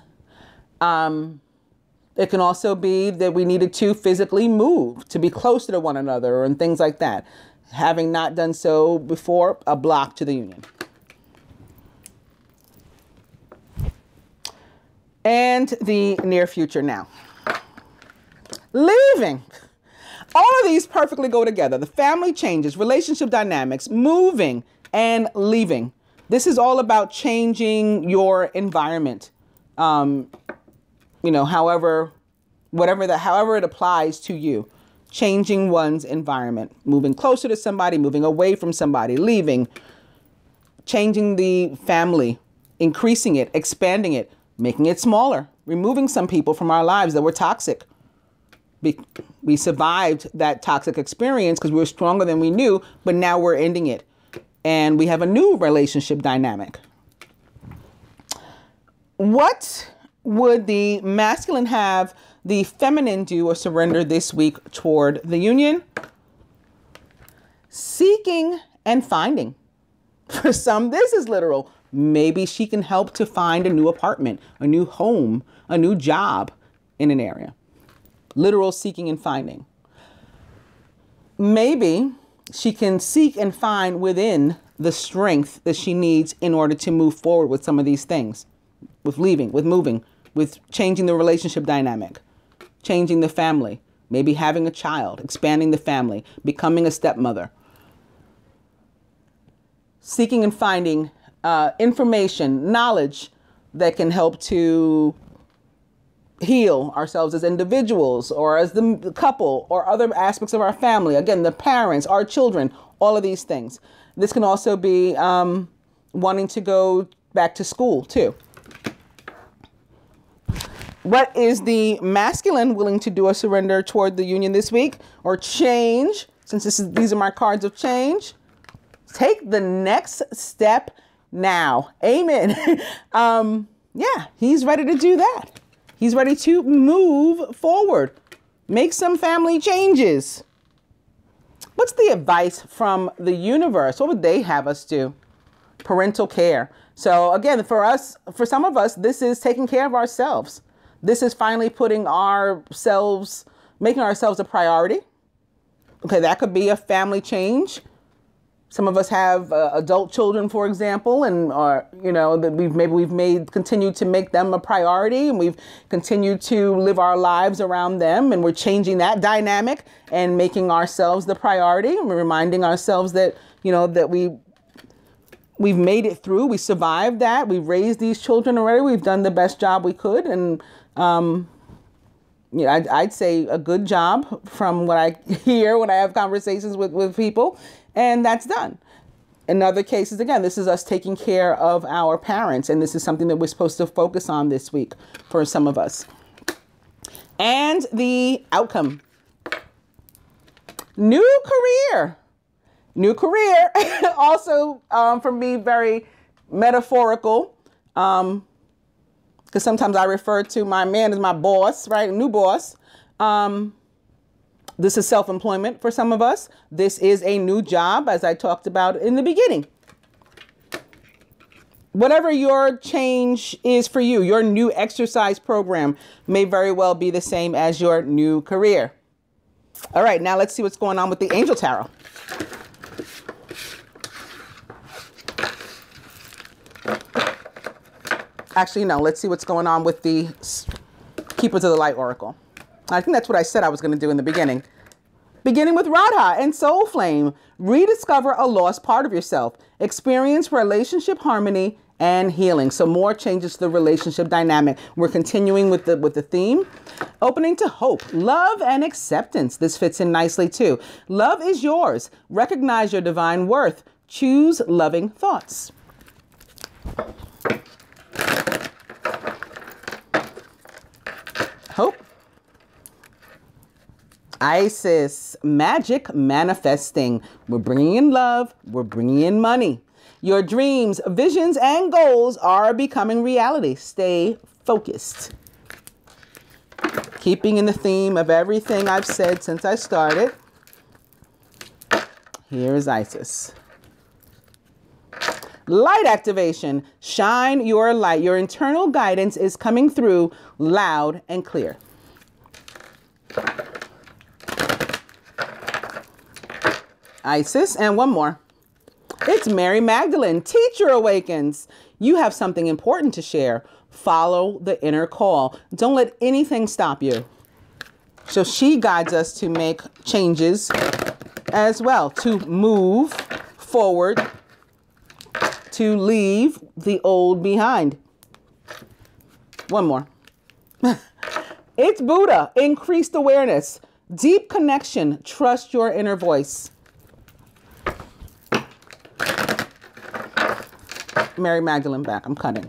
It can also be that we needed to physically move to be closer to one another and things like that. Having not done so before, a block to the union. And the near future now. Leaving. All of these perfectly go together. The family changes, relationship dynamics, moving and leaving. This is all about changing your environment. You know, however it applies to you. Changing one's environment, moving closer to somebody, moving away from somebody, leaving, changing the family, increasing it, expanding it, making it smaller, removing some people from our lives that were toxic. We survived that toxic experience because we were stronger than we knew, but now we're ending it. And we have a new relationship dynamic. What would the masculine have the feminine do or surrender this week toward the union? Seeking and finding. For some, this is literal. Maybe she can help to find a new apartment, a new home, a new job in an area. Literal seeking and finding. Maybe she can seek and find within the strength that she needs in order to move forward with some of these things. With leaving, with moving, with changing the relationship dynamic, changing the family, maybe having a child, expanding the family, becoming a stepmother. Seeking and finding information, knowledge that can help to heal ourselves as individuals or as the couple or other aspects of our family. Again, the parents, our children, all of these things. This can also be wanting to go back to school too. What is the masculine willing to do or surrender toward the union this week or change? Since these are my cards of change. Take the next step now. Amen. Yeah, he's ready to do that. He's ready to move forward. Make some family changes. What's the advice from the universe? What would they have us do? Parental care. So again, for some of us, this is taking care of ourselves. This is finally making ourselves a priority. Okay, that could be a family change. Some of us have adult children, for example, and that we've continued to make them a priority, and we've continued to live our lives around them, and we're changing that dynamic and making ourselves the priority. And we're reminding ourselves that that we've made it through. We survived that. We've raised these children already. We've done the best job we could, and I'd say a good job from what I hear when I have conversations with people. And that's done. In other cases, again, this is us taking care of our parents. And this is something that we're supposed to focus on this week for some of us. And the outcome. New career. New career. Also, for me, very metaphorical. Because sometimes I refer to my man as my boss, right? A new boss. This is self-employment for some of us. This is a new job, as I talked about in the beginning. Whatever your change is for you, your new exercise program may very well be the same as your new career. All right, now let's see what's going on with the Angel Tarot. Actually, no, let's see what's going on with the Keepers of the Light Oracle. I think that's what I said I was going to do in the beginning. Beginning with Radha and Soul Flame. Rediscover a lost part of yourself. Experience relationship harmony and healing. So more changes to the relationship dynamic. We're continuing with the theme. Opening to hope, love, and acceptance. This fits in nicely too. Love is yours. Recognize your divine worth. Choose loving thoughts. Isis, magic manifesting. We're bringing in love. We're bringing in money. Your dreams, visions, and goals are becoming reality. Stay focused. Keeping in the theme of everything I've said since I started. Here's Isis. Light activation. Shine your light. Your internal guidance is coming through loud and clear. Isis, and one more. It's Mary Magdalene. Teacher awakens. You have something important to share. Follow the inner call. Don't let anything stop you. So she guides us to make changes as well, to move forward, to leave the old behind. One more. It's Buddha. Increased awareness. Deep connection. Trust your inner voice. Mary Magdalene back. I'm cutting.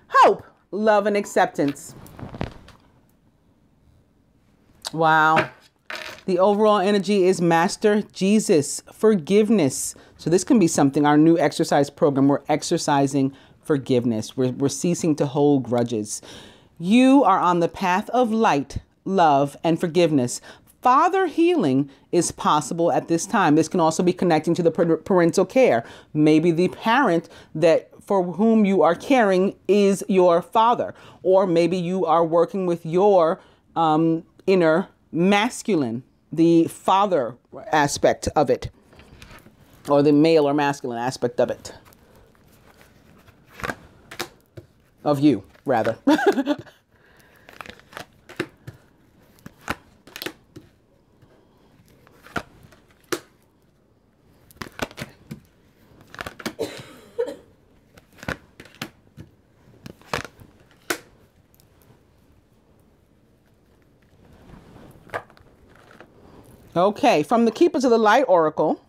Hope, love, and acceptance. Wow. The overall energy is Master Jesus, forgiveness. So this can be something, our new exercise program. We're exercising forgiveness. We're ceasing to hold grudges. You are on the path of light, love, and forgiveness. Father healing is possible at this time. This can also be connecting to the parental care. Maybe the parent that for whom you are caring is your father, or maybe you are working with your inner masculine, the father aspect of it, or the male or masculine aspect of it, of you, rather. Okay, from the Keepers of the Light Oracle,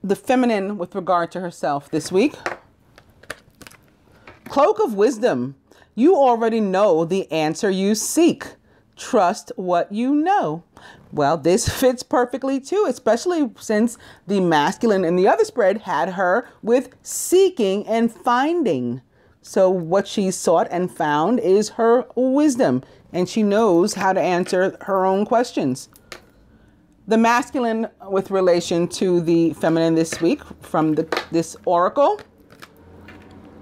the feminine with regard to herself this week. Cloak of Wisdom. You already know the answer you seek. Trust what you know. Well, this fits perfectly too, especially since the masculine in the other spread had her with seeking and finding. So what she sought and found is her wisdom, and she knows how to answer her own questions. The masculine with relation to the feminine this week from this oracle.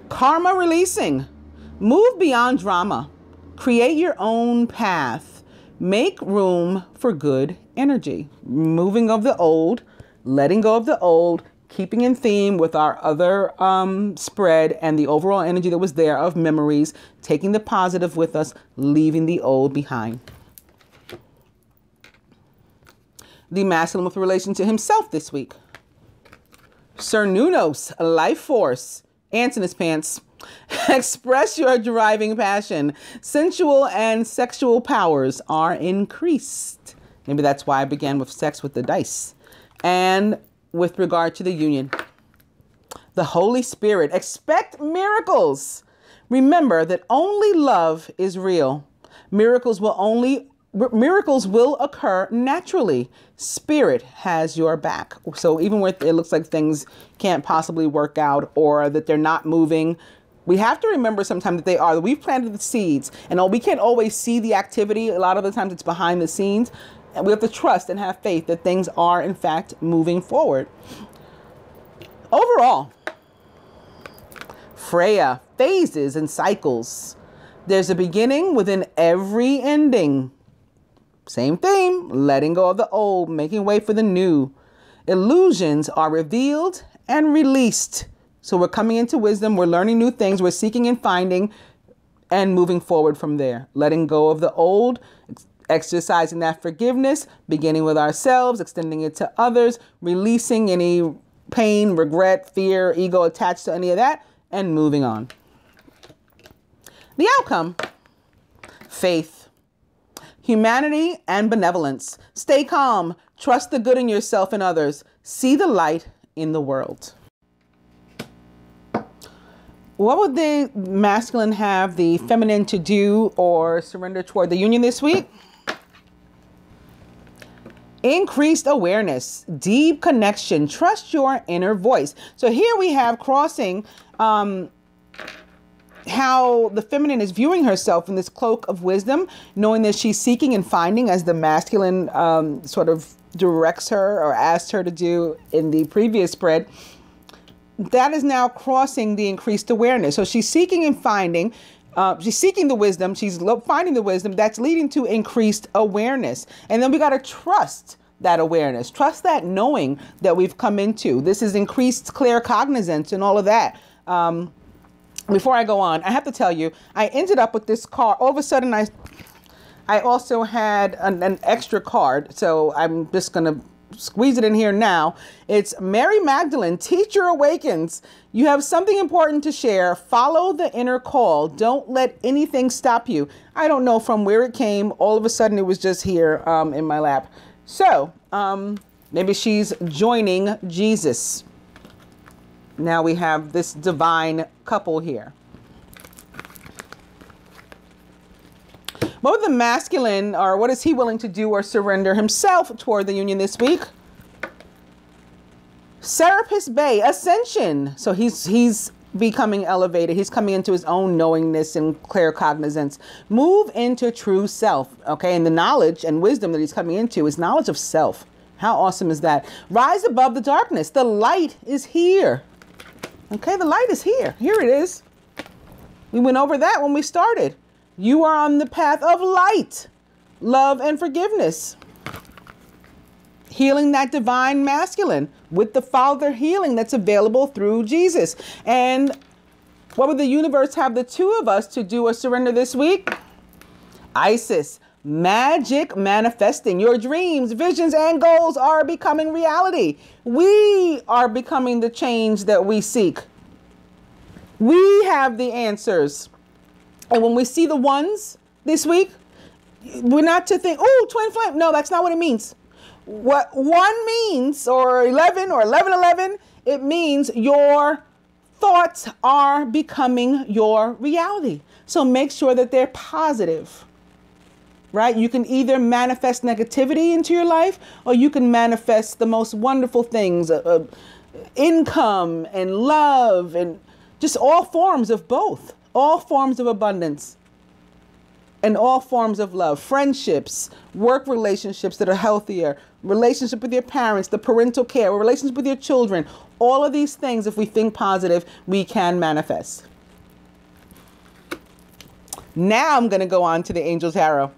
Karma releasing. Move beyond drama. Create your own path. Make room for good energy. Moving of the old, letting go of the old, keeping in theme with our other spread and the overall energy that was there of memories, taking the positive with us, leaving the old behind. The masculine with relation to himself this week. Sir Nunos, life force, ants in his pants. Express your driving passion. Sensual and sexual powers are increased. Maybe that's why I began with sex with the dice. And with regard to the union, the Holy Spirit, expect miracles. Remember that only love is real. Miracles will occur naturally. Spirit has your back. So even when it looks like things can't possibly work out or that they're not moving, we have to remember sometimes that they are. That we've planted the seeds, and we can't always see the activity. A lot of the times it's behind the scenes. And we have to trust and have faith that things are, in fact, moving forward. Overall, Freya, phases and cycles. There's a beginning within every ending. Same theme, letting go of the old, making way for the new. Illusions are revealed and released. So we're coming into wisdom, we're learning new things, we're seeking and finding and moving forward from there. Letting go of the old, exercising that forgiveness, beginning with ourselves, extending it to others, releasing any pain, regret, fear, ego attached to any of that, and moving on. The outcome, faith, humanity, and benevolence. Stay calm. Trust the good in yourself and others. See the light in the world. What would the masculine have the feminine to do or surrender toward the union this week? Increased awareness, deep connection, trust your inner voice. So here we have crossing how the feminine is viewing herself in this cloak of wisdom, knowing that she's seeking and finding, as the masculine sort of directs her or asked her to do in the previous spread. That is now crossing the increased awareness. So she's seeking and finding, she's seeking the wisdom, she's finding the wisdom that's leading to increased awareness. And then we got to trust that awareness, trust that knowing that we've come into. This is increased clear cognizance and all of that. Before I go on, I have to tell you, I ended up with this card. All of a sudden, I also had an extra card. So I'm just going to squeeze it in here now. It's Mary Magdalene, Teacher Awakens. You have something important to share. Follow the inner call. Don't let anything stop you. I don't know from where it came. All of a sudden, it was just here in my lap. So maybe she's joining Jesus. Now we have this divine couple here. What would the masculine, or what is he willing to do or surrender himself toward the union this week? Serapis Bay, Ascension. So he's becoming elevated. He's coming into his own knowingness and clear cognizance. Move into true self. Okay. And the knowledge and wisdom that he's coming into is knowledge of self. How awesome is that? Rise above the darkness. The light is here. Okay, the light is here. Here it is. We went over that when we started. You are on the path of light, love, and forgiveness. Healing that divine masculine with the Father healing that's available through Jesus. And what would the universe have the two of us to do or surrender this week? Isis, magic manifesting. Your dreams, visions, and goals are becoming reality. We are becoming the change that we seek. We have the answers. And when we see the ones this week, we're not to think, oh, twin flame. No, that's not what it means. What one means, or 11 or 1111, it means your thoughts are becoming your reality. So make sure that they're positive. Right? You can either manifest negativity into your life, or you can manifest the most wonderful things, income and love, and just all forms of both, all forms of abundance and all forms of love, friendships, work relationships that are healthier, relationship with your parents, the parental care, relationship with your children. All of these things, if we think positive, we can manifest. Now I'm going to go on to the Angel Tarot.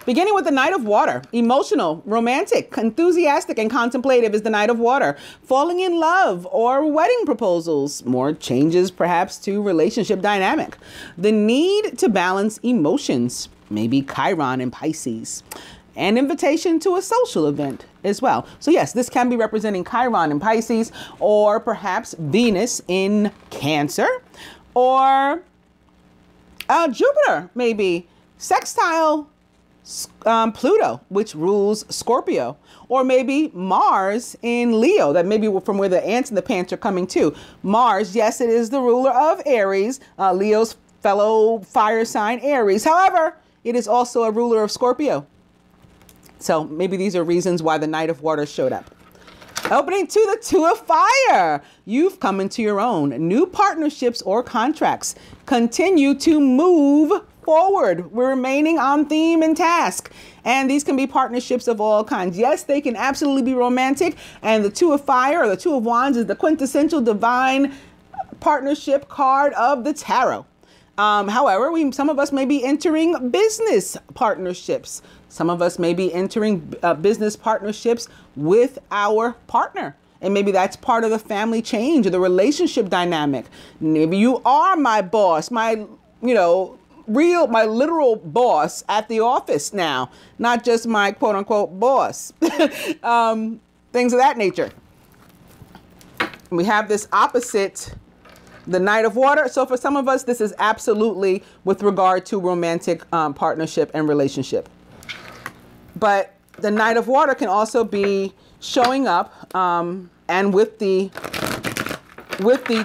Beginning with the Knight of Water. Emotional, romantic, enthusiastic, and contemplative is the Knight of Water. Falling in love or wedding proposals. More changes perhaps to relationship dynamic. The need to balance emotions. Maybe Chiron in Pisces. An invitation to a social event as well. So yes, this can be representing Chiron in Pisces, or perhaps Venus in Cancer, or Jupiter maybe sextile Pluto, which rules Scorpio, or maybe Mars in Leo. That may be from where the ants and the pants are coming to. Mars, yes, it is the ruler of Aries, Leo's fellow fire sign Aries. However, it is also a ruler of Scorpio. So maybe these are reasons why the Knight of Water showed up. Opening to the Two of Fire. You've come into your own. New partnerships or contracts. Continue to move forward. We're remaining on theme and task. And these can be partnerships of all kinds. Yes, they can absolutely be romantic. And the Two of Fire or the Two of Wands is the quintessential divine partnership card of the tarot. However, some of us may be entering business partnerships. Some of us may be entering business partnerships with our partner. And maybe that's part of the family change or the relationship dynamic. Maybe you are my boss, my literal boss at the office now, not just my quote unquote boss. Things of that nature. We have this opposite The Knight of Water. So for some of us, this is absolutely with regard to romantic partnership and relationship. But the Knight of Water can also be showing up and with the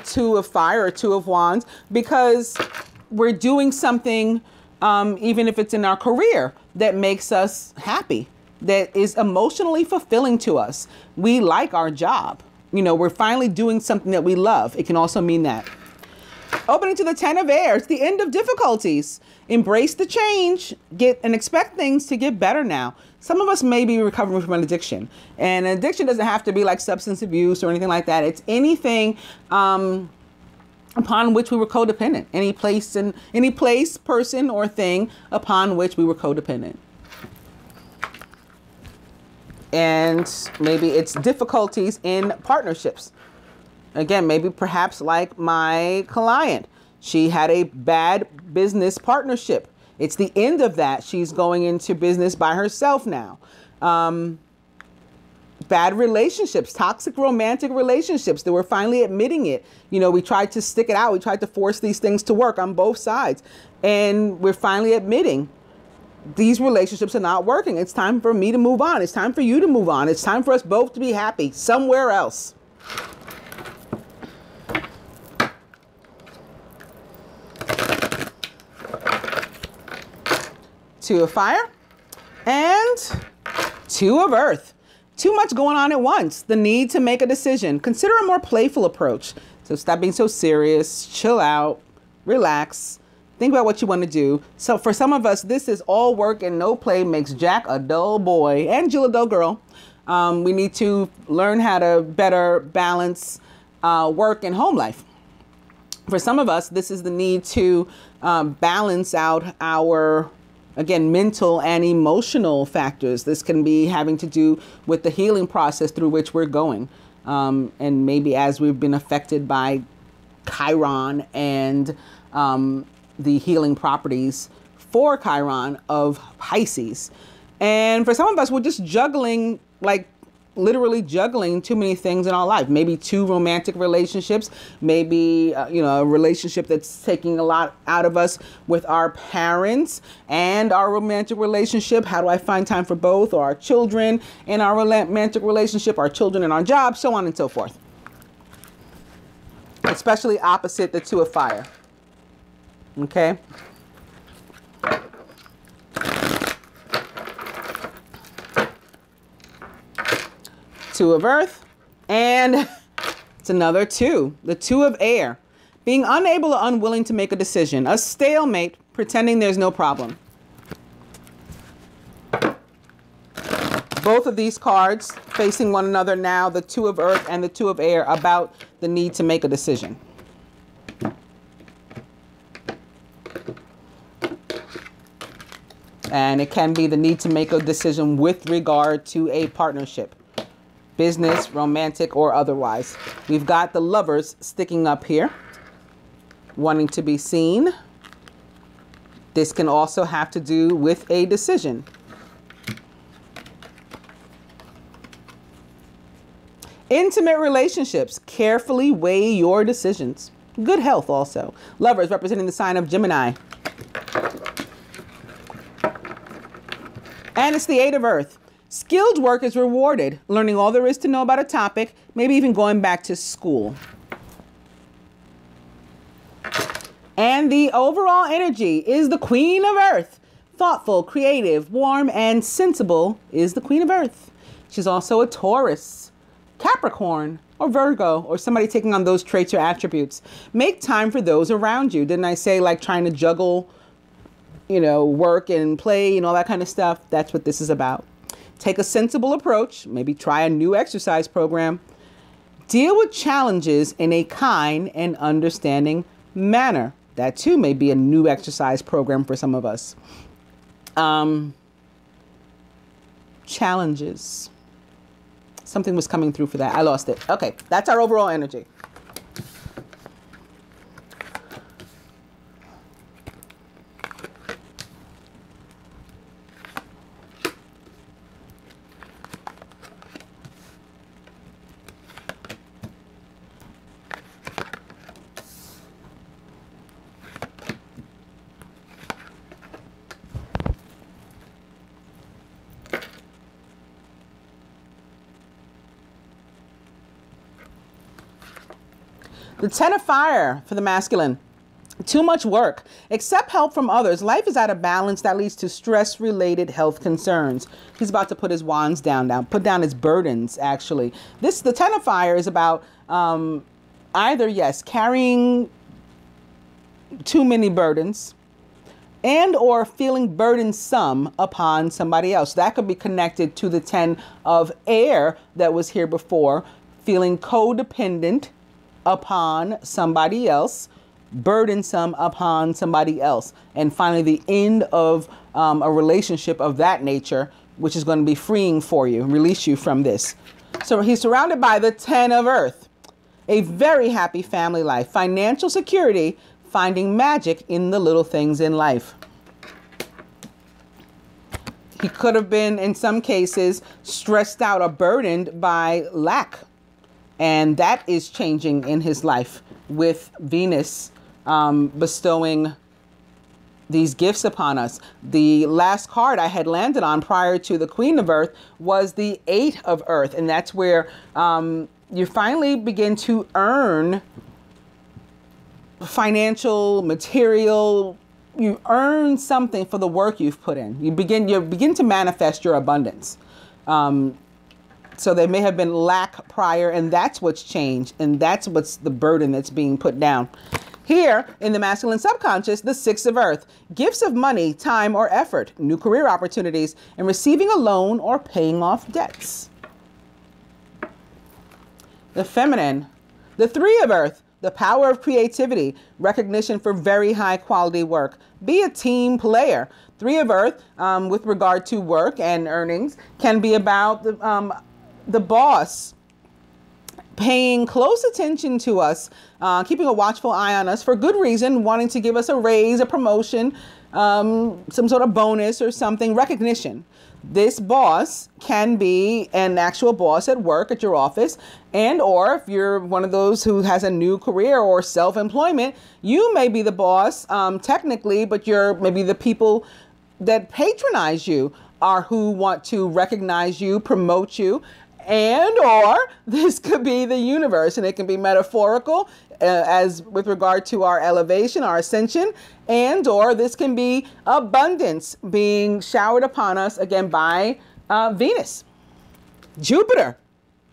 Two of Fire or Two of Wands, because we're doing something, even if it's in our career, that makes us happy, that is emotionally fulfilling to us. We like our job. You know, we're finally doing something that we love. It can also mean that. Opening to the Ten of Air. It's the end of difficulties. Embrace the change, and expect things to get better now. Some of us may be recovering from an addiction, and an addiction doesn't have to be like substance abuse or anything like that. It's anything upon which we were codependent. Any place, person, or thing upon which we were codependent. And maybe it's difficulties in partnerships. Again, maybe perhaps like my client, she had a bad business partnership. It's the end of that. She's going into business by herself now. Bad relationships, toxic romantic relationships that we're finally admitting it. You know, we tried to stick it out. We tried to force these things to work on both sides. And we're finally admitting these relationships are not working. It's time for me to move on. It's time for you to move on. It's time for us both to be happy somewhere else. Two of Fire and Two of Earth. Too much going on at once. The need to make a decision. Consider a more playful approach. So stop being so serious. Chill out. Relax. Think about what you want to do. So for some of us, this is all work and no play makes Jack a dull boy and Jill a dull girl. We need to learn how to better balance work and home life. For some of us, this is the need to balance out our, again, mental and emotional factors. This can be having to do with the healing process through which we're going. And maybe as we've been affected by Chiron and the healing properties for Chiron of Pisces. And for some of us, we're just juggling, like literally juggling too many things in our life. Maybe two romantic relationships, maybe, a relationship that's taking a lot out of us with our parents and our romantic relationship. How do I find time for both? Or our children and our romantic relationship, our children and our job, so on and so forth. Especially opposite the Two of Fire. Okay. Two of Earth, and it's another two, the Two of Air. Being unable or unwilling to make a decision, a stalemate, pretending there's no problem. Both of these cards facing one another now, the Two of Earth and the Two of Air, about the need to make a decision. And it can be the need to make a decision with regard to a partnership. Business, romantic, or otherwise. We've got the Lovers sticking up here, wanting to be seen. This can also have to do with a decision. Intimate relationships. Carefully weigh your decisions. Good health also. Lovers representing the sign of Gemini. And it's the Eight of Earth. Skilled work is rewarded. Learning all there is to know about a topic, maybe even going back to school. And the overall energy is the Queen of Earth. Thoughtful, creative, warm, and sensible is the Queen of Earth. She's also a Taurus, Capricorn, or Virgo, or somebody taking on those traits or attributes. Make time for those around you. Didn't I say like trying to juggle, work and play and all that kind of stuff? That's what this is about. Take a sensible approach. Maybe try a new exercise program. Deal with challenges in a kind and understanding manner. That too may be a new exercise program for some of us. Challenges. Something was coming through for that. I lost it. Okay, that's our overall energy. The 10 of fire for the masculine. Too much work. Accept help from others. Life is out of balance. That leads to stress-related health concerns. He's about to put his wands down, put down his burdens, actually. The 10 of fire is about either, yes, carrying too many burdens and or feeling burdensome upon somebody else. That could be connected to the 10 of air that was here before, feeling codependent upon somebody else, burdensome upon somebody else. And finally, the end of a relationship of that nature, which is going to be freeing for you, release you from this. So he's surrounded by the 10 of earth, a very happy family life, financial security, finding magic in the little things in life. He could have been, in some cases, stressed out or burdened by lack. And that is changing in his life with Venus bestowing these gifts upon us. The last card I had landed on prior to the Queen of Earth was the 8 of Earth. And that's where you finally begin to earn financial, material. You earn something for the work you've put in. You begin to manifest your abundance. So there may have been lack prior, and that's what's changed. And that's what's the burden that's being put down. Here in the masculine subconscious, the 6 of earth, gifts of money, time, or effort, new career opportunities, and receiving a loan or paying off debts. The feminine, the 3 of earth, the power of creativity, recognition for very high quality work. Be a team player. 3 of earth, with regard to work and earnings, can be about the boss paying close attention to us, keeping a watchful eye on us for good reason, wanting to give us a raise, a promotion, some sort of bonus or something, recognition. This boss can be an actual boss at work, at your office, and or if you're one of those who has a new career or self-employment, you may be the boss technically, but you're maybe the people that patronize you are who want to recognize you, promote you. And or this could be the universe, and it can be metaphorical as with regard to our elevation, our ascension, and or this can be abundance being showered upon us again by Venus, Jupiter,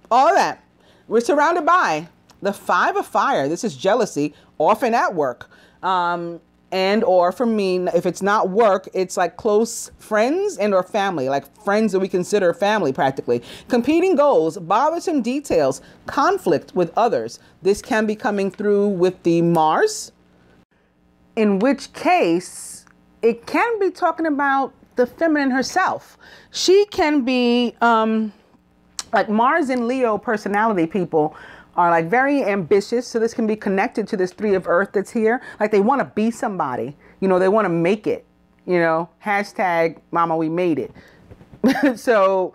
all of that. We're surrounded by the 5 of fire. This is jealousy, often at work. And or for me, if it's not work, it's like close friends and or family, like friends that we consider family practically. Competing goals, bothersome details, conflict with others. This can be coming through with the Mars, in which case it can be talking about the feminine herself. She can be like Mars and Leo personality people are like very ambitious. So this can be connected to this 3 of earth that's here. Like they want to be somebody, you know, they want to make it, you know, hashtag mama, we made it. So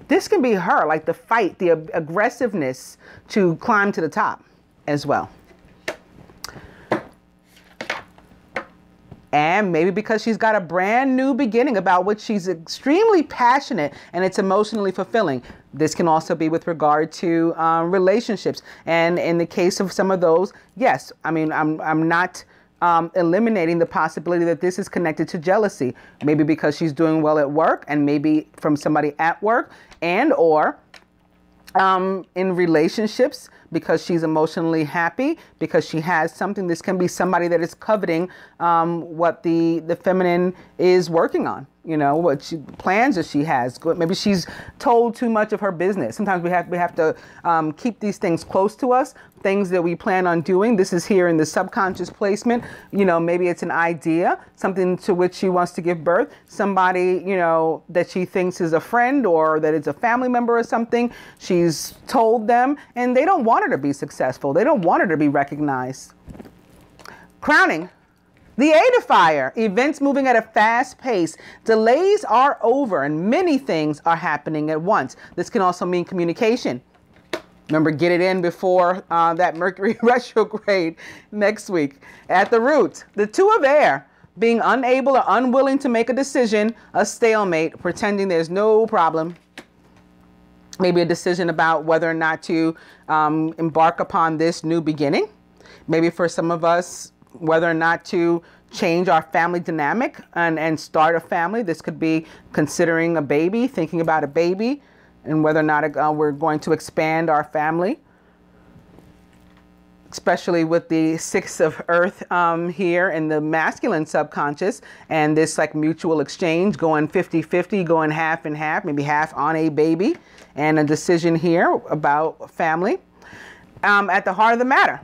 this can be her, like the fight, the aggressiveness to climb to the top as well. And maybe because she's got a brand new beginning about which she's extremely passionate and it's emotionally fulfilling. This can also be with regard to relationships. And in the case of some of those, yes, I mean, I'm not eliminating the possibility that this is connected to jealousy. Maybe because she's doing well at work and maybe from somebody at work and or in relationships because she's emotionally happy, because she has something. This can be somebody that is coveting what the feminine is working on, you know, what plans that she has. Maybe she's told too much of her business. Sometimes we have to keep these things close to us, things that we plan on doing. This is here in the subconscious placement. You know, maybe it's an idea, something to which she wants to give birth, somebody, you know, that she thinks is a friend or that is a family member or something. She's told them and they don't want her to be successful. They don't want her to be recognized. Crowning. The 8 of fire, events moving at a fast pace. Delays are over and many things are happening at once. This can also mean communication. Remember, get it in before that Mercury retrograde next week. At the root, the 2 of air, being unable or unwilling to make a decision, a stalemate, pretending there's no problem. Maybe a decision about whether or not to embark upon this new beginning. Maybe for some of us, whether or not to change our family dynamic and start a family. This could be considering a baby, thinking about a baby, and whether or not we're going to expand our family. Especially with the 6 of Earth here in the masculine subconscious, and this like mutual exchange, going 50-50, going half and half, maybe half on a baby, and a decision here about family. At the heart of the matter,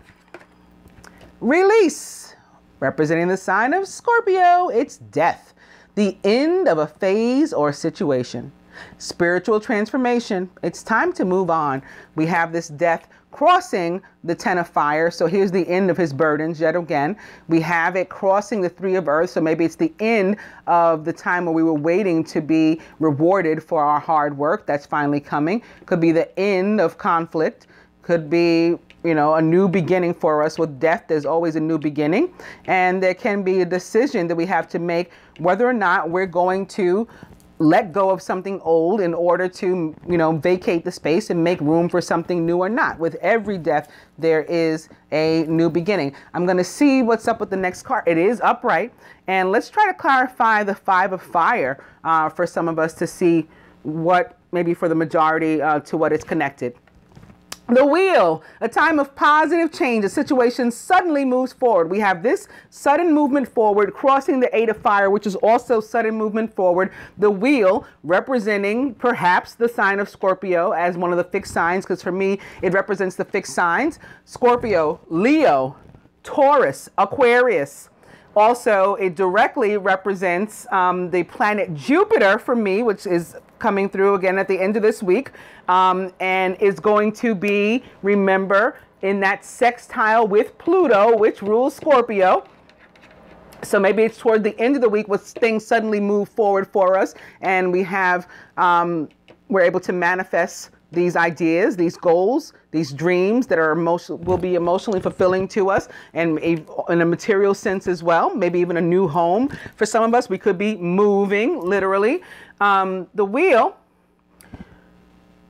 release, representing the sign of Scorpio, it's death, the end of a phase or situation. Spiritual transformation, it's time to move on. We have this death crossing the 10 of fire. So here's the end of his burdens yet again. We have it crossing the 3 of earth. So maybe it's the end of the time where we were waiting to be rewarded for our hard work. That's finally coming. Could be the end of conflict. Could be, you know, a new beginning for us. With death, there's always a new beginning. And there can be a decision that we have to make whether or not we're going to let go of something old in order to, you know, vacate the space and make room for something new or not. With every death, there is a new beginning. I'm going to see what's up with the next card. It is upright. And let's try to clarify the 5 of fire for some of us to see what, maybe for the majority, to what it's connected. The wheel, a time of positive change. A situation suddenly moves forward. We have this sudden movement forward, crossing the 8 of fire, which is also sudden movement forward. The wheel representing perhaps the sign of Scorpio as one of the fixed signs, because for me, it represents the fixed signs. Scorpio, Leo, Taurus, Aquarius. Also, it directly represents the planet Jupiter for me, which is coming through again at the end of this week, and is going to be, remember, in that sextile with Pluto, which rules Scorpio. So maybe it's toward the end of the week when things suddenly move forward for us, and we have, we're able to manifest these ideas, these goals, these dreams that are will be emotionally fulfilling to us, and in a material sense as well. Maybe even a new home. For some of us, we could be moving, literally. The wheel,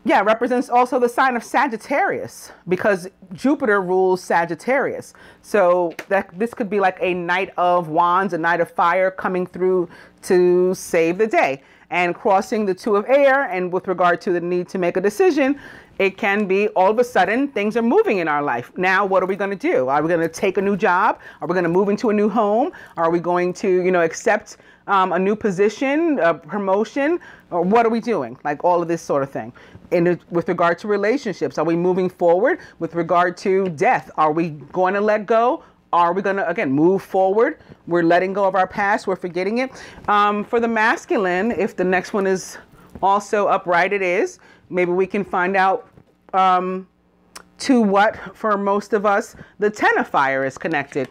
yeah, represents also the sign of Sagittarius, because Jupiter rules Sagittarius. So this could be like a Knight of Wands, a Knight of Fire coming through to save the day. And crossing the 2 of air, and with regard to the need to make a decision, it can be all of a sudden things are moving in our life. Now, what are we going to do? Are we going to take a new job? Are we going to move into a new home? Are we going to, you know, accept a new position, a promotion? Or what are we doing? Like all of this sort of thing. And with regard to relationships, are we moving forward? With regard to death, are we going to let go? Are we going to, again, move forward? We're letting go of our past. We're forgetting it. For the masculine, if the next one is also upright, it is. Maybe we can find out to what, for most of us, the 10 of fire is connected.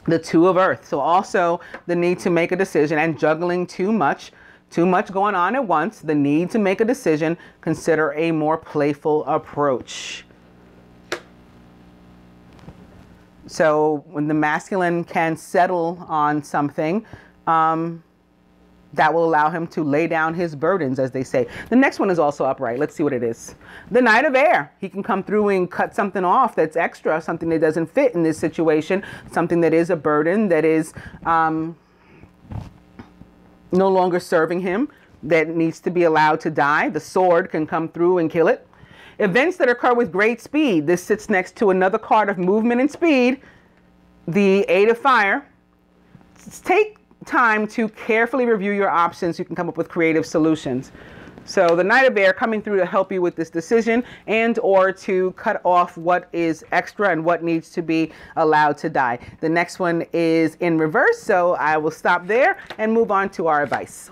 The 2 of earth. So also the need to make a decision and juggling too much going on at once. The need to make a decision. Consider a more playful approach. So when the masculine can settle on something, that will allow him to lay down his burdens, as they say. The next one is also upright. Let's see what it is. The Knight of Air. He can come through and cut something off that's extra, something that doesn't fit in this situation, something that is a burden, that is no longer serving him, that needs to be allowed to die. The sword can come through and kill it. Events that occur with great speed. This sits next to another card of movement and speed, the 8 of fire. Take time to carefully review your options. You can come up with creative solutions. So the Knight of Air coming through to help you with this decision, and or to cut off what is extra and what needs to be allowed to die. The next one is in reverse, so I will stop there and move on to our advice.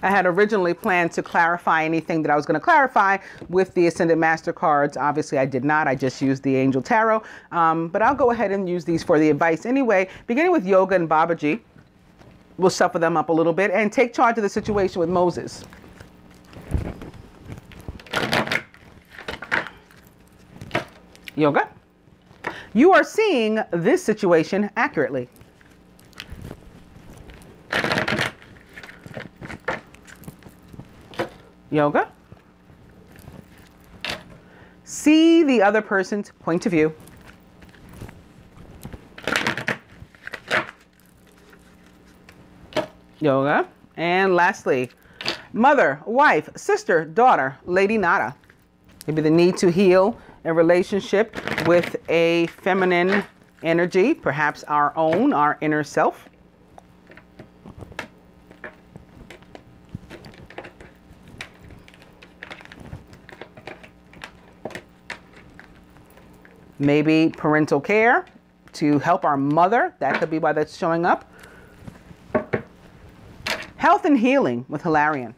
I had originally planned to clarify anything that I was going to clarify with the Ascended Master cards. Obviously, I did not. I just used the Angel Tarot. But I'll go ahead and use these for the advice anyway, beginning with Yoga and Babaji. we'll shuffle them up a little bit and take charge of the situation with Moses. Yoga. You are seeing this situation accurately. Yoga. See the other person's point of view. Yoga. And lastly, mother, wife, sister, daughter, Lady Nada. Maybe the need to heal a relationship with a feminine energy, perhaps our own, our inner self. Maybe parental care to help our mother. That could be why that's showing up. Health and healing with Hilarion.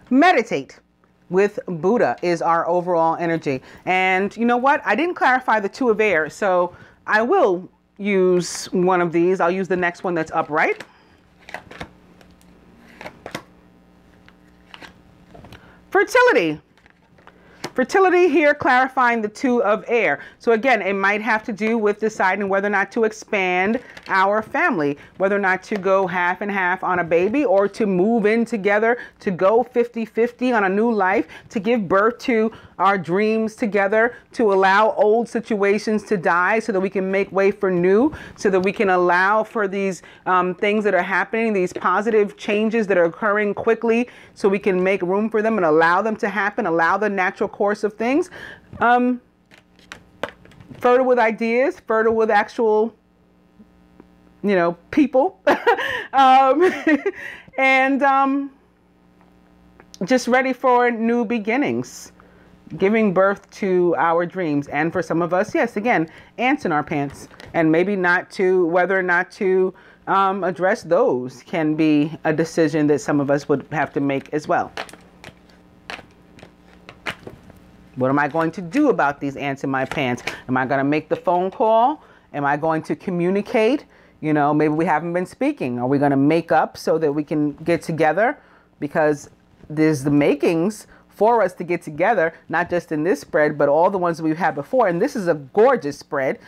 Meditate with Buddha is our overall energy. And you know what? I didn't clarify the two of air, so I will use one of these. I'll use the next one that's upright. Fertility. Fertility here, clarifying the two of air. So again, it might have to do with deciding whether or not to expand our family, whether or not to go half and half on a baby or to move in together, to go 50-50 on a new life, to give birth to our dreams together, to allow old situations to die so that we can make way for new, so that we can allow for these things that are happening, these positive changes that are occurring quickly, so we can make room for them and allow them to happen, allow the natural course of things. Fertile with ideas, fertile with actual, people. And just ready for new beginnings. Giving birth to our dreams. And for some of us, yes, again, ants in our pants. And maybe not to, whether or not to address those can be a decision that some of us would have to make as well. What am I going to do about these ants in my pants? Am I going to make the phone call? Am I going to communicate? Maybe we haven't been speaking. Are we going to make up so that we can get together? Because there's the makings for us to get together, not just in this spread, but all the ones we've had before. And this is a gorgeous spread.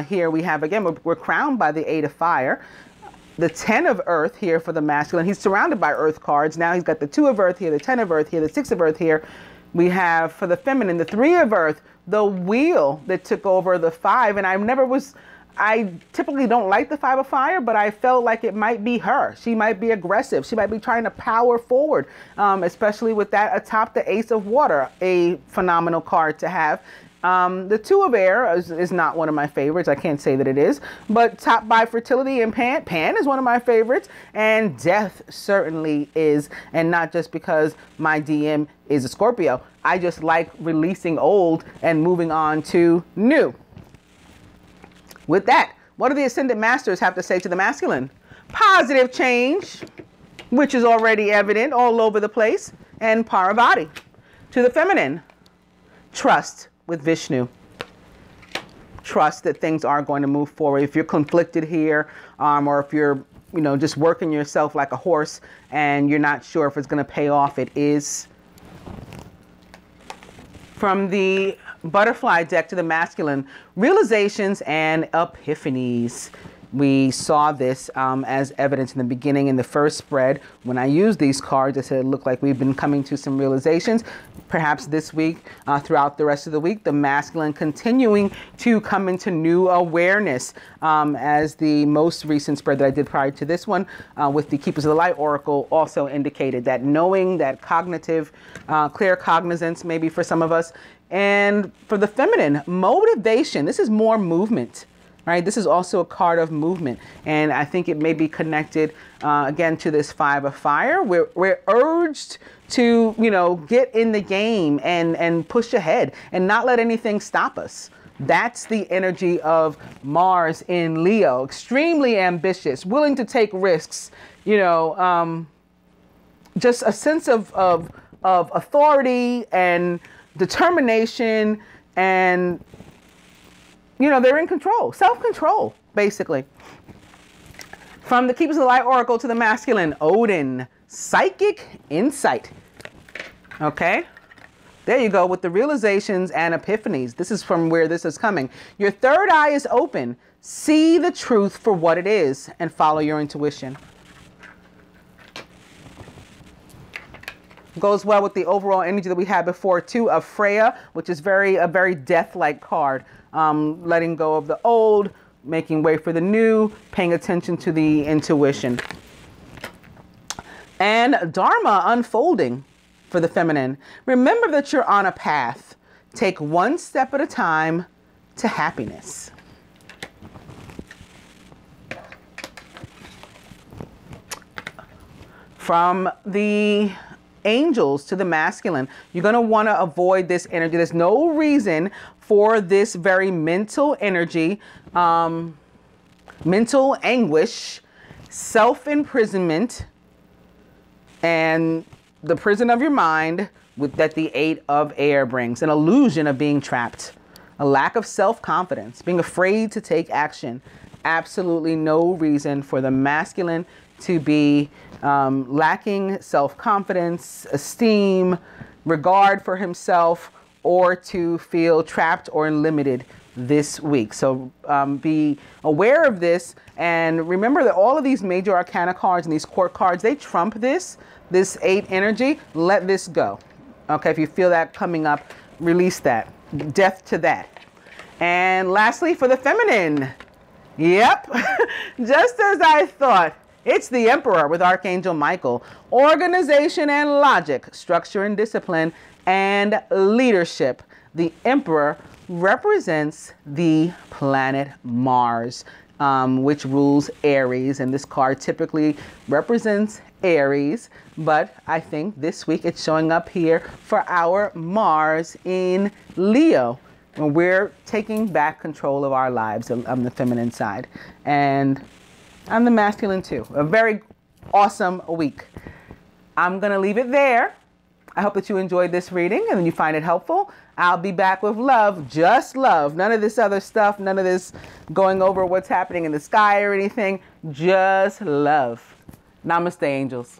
Here we have, again, we're crowned by the 8 of fire. The 10 of earth here for the masculine. He's surrounded by earth cards. Now he's got the 2 of earth here, the 10 of earth here, the 6 of earth here. We have for the feminine, the 3 of earth, the wheel that took over the 5. And I typically don't like the 5 of fire, but I felt like it might be her. She might be aggressive. She might be trying to power forward, especially with that atop the ace of water, a phenomenal card to have. The 2 of air is not one of my favorites. I can't say that it is, but top by fertility and Pan is one of my favorites, and death certainly is, and not just because my DM is a Scorpio. I just like releasing old and moving on to new. With that, what do the Ascendant Masters have to say to the masculine? Positive change, which is already evident all over the place, and Parvati. To the feminine, trust with Vishnu. Trust that things are going to move forward. If you're conflicted here, or if you're, just working yourself like a horse and you're not sure if it's going to pay off, it is. From the butterfly deck to the masculine, realizations and epiphanies. We saw this as evidence in the beginning in the first spread. When I used these cards, I said it looked like we've been coming to some realizations. Perhaps this week, throughout the rest of the week, the masculine continuing to come into new awareness, as the most recent spread that I did prior to this one with the Keepers of the Light Oracle also indicated, that knowing, that cognitive, clear cognizance maybe for some of us. And for the feminine, motivation. This is more movement. Right? This is also a card of movement, and I think it may be connected again to this 5 of fire. We're urged to, get in the game and push ahead and not let anything stop us. That's the energy of Mars in Leo. Extremely ambitious, willing to take risks. Just a sense of authority and determination, and they're in control, self-control. basically. From the Keepers of the Light Oracle to the masculine, Odin, psychic insight. Okay. There you go with the realizations and epiphanies. This is from where this is coming. Your third eye is open. See the truth for what it is and follow your intuition. Goes well with the overall energy that we had before too of Freya, which is a very death-like card. Letting go of the old, making way for the new, paying attention to the intuition. And Dharma unfolding for the feminine. Remember that you're on a path. Take one step at a time to happiness. From the angels to the masculine, you're going to want to avoid this energy. There's no reason for this very mental energy, mental anguish, self-imprisonment, and the prison of your mind that the 8 of air brings. An illusion of being trapped. A lack of self-confidence. Being afraid to take action. Absolutely no reason for the masculine to be lacking self-confidence, esteem, regard for himself, or to feel trapped or limited this week. So be aware of this, and remember that all of these major arcana cards and these court cards, they trump this 8 energy. Let this go. Okay, if you feel that coming up, release that. Death to that. And lastly, for the feminine, yep, just as I thought, it's the Emperor with Archangel Michael. Organization and logic, structure and discipline, and leadership. The Emperor represents the planet Mars, which rules Aries. And this card typically represents Aries. But I think this week it's showing up here for our Mars in Leo, when we're taking back control of our lives on the feminine side. And on the masculine too. A very awesome week. I'm going to leave it there. I hope that you enjoyed this reading and you find it helpful. I'll be back with love, just love. None of this other stuff, none of this going over what's happening in the sky or anything. Just love. Namaste, angels.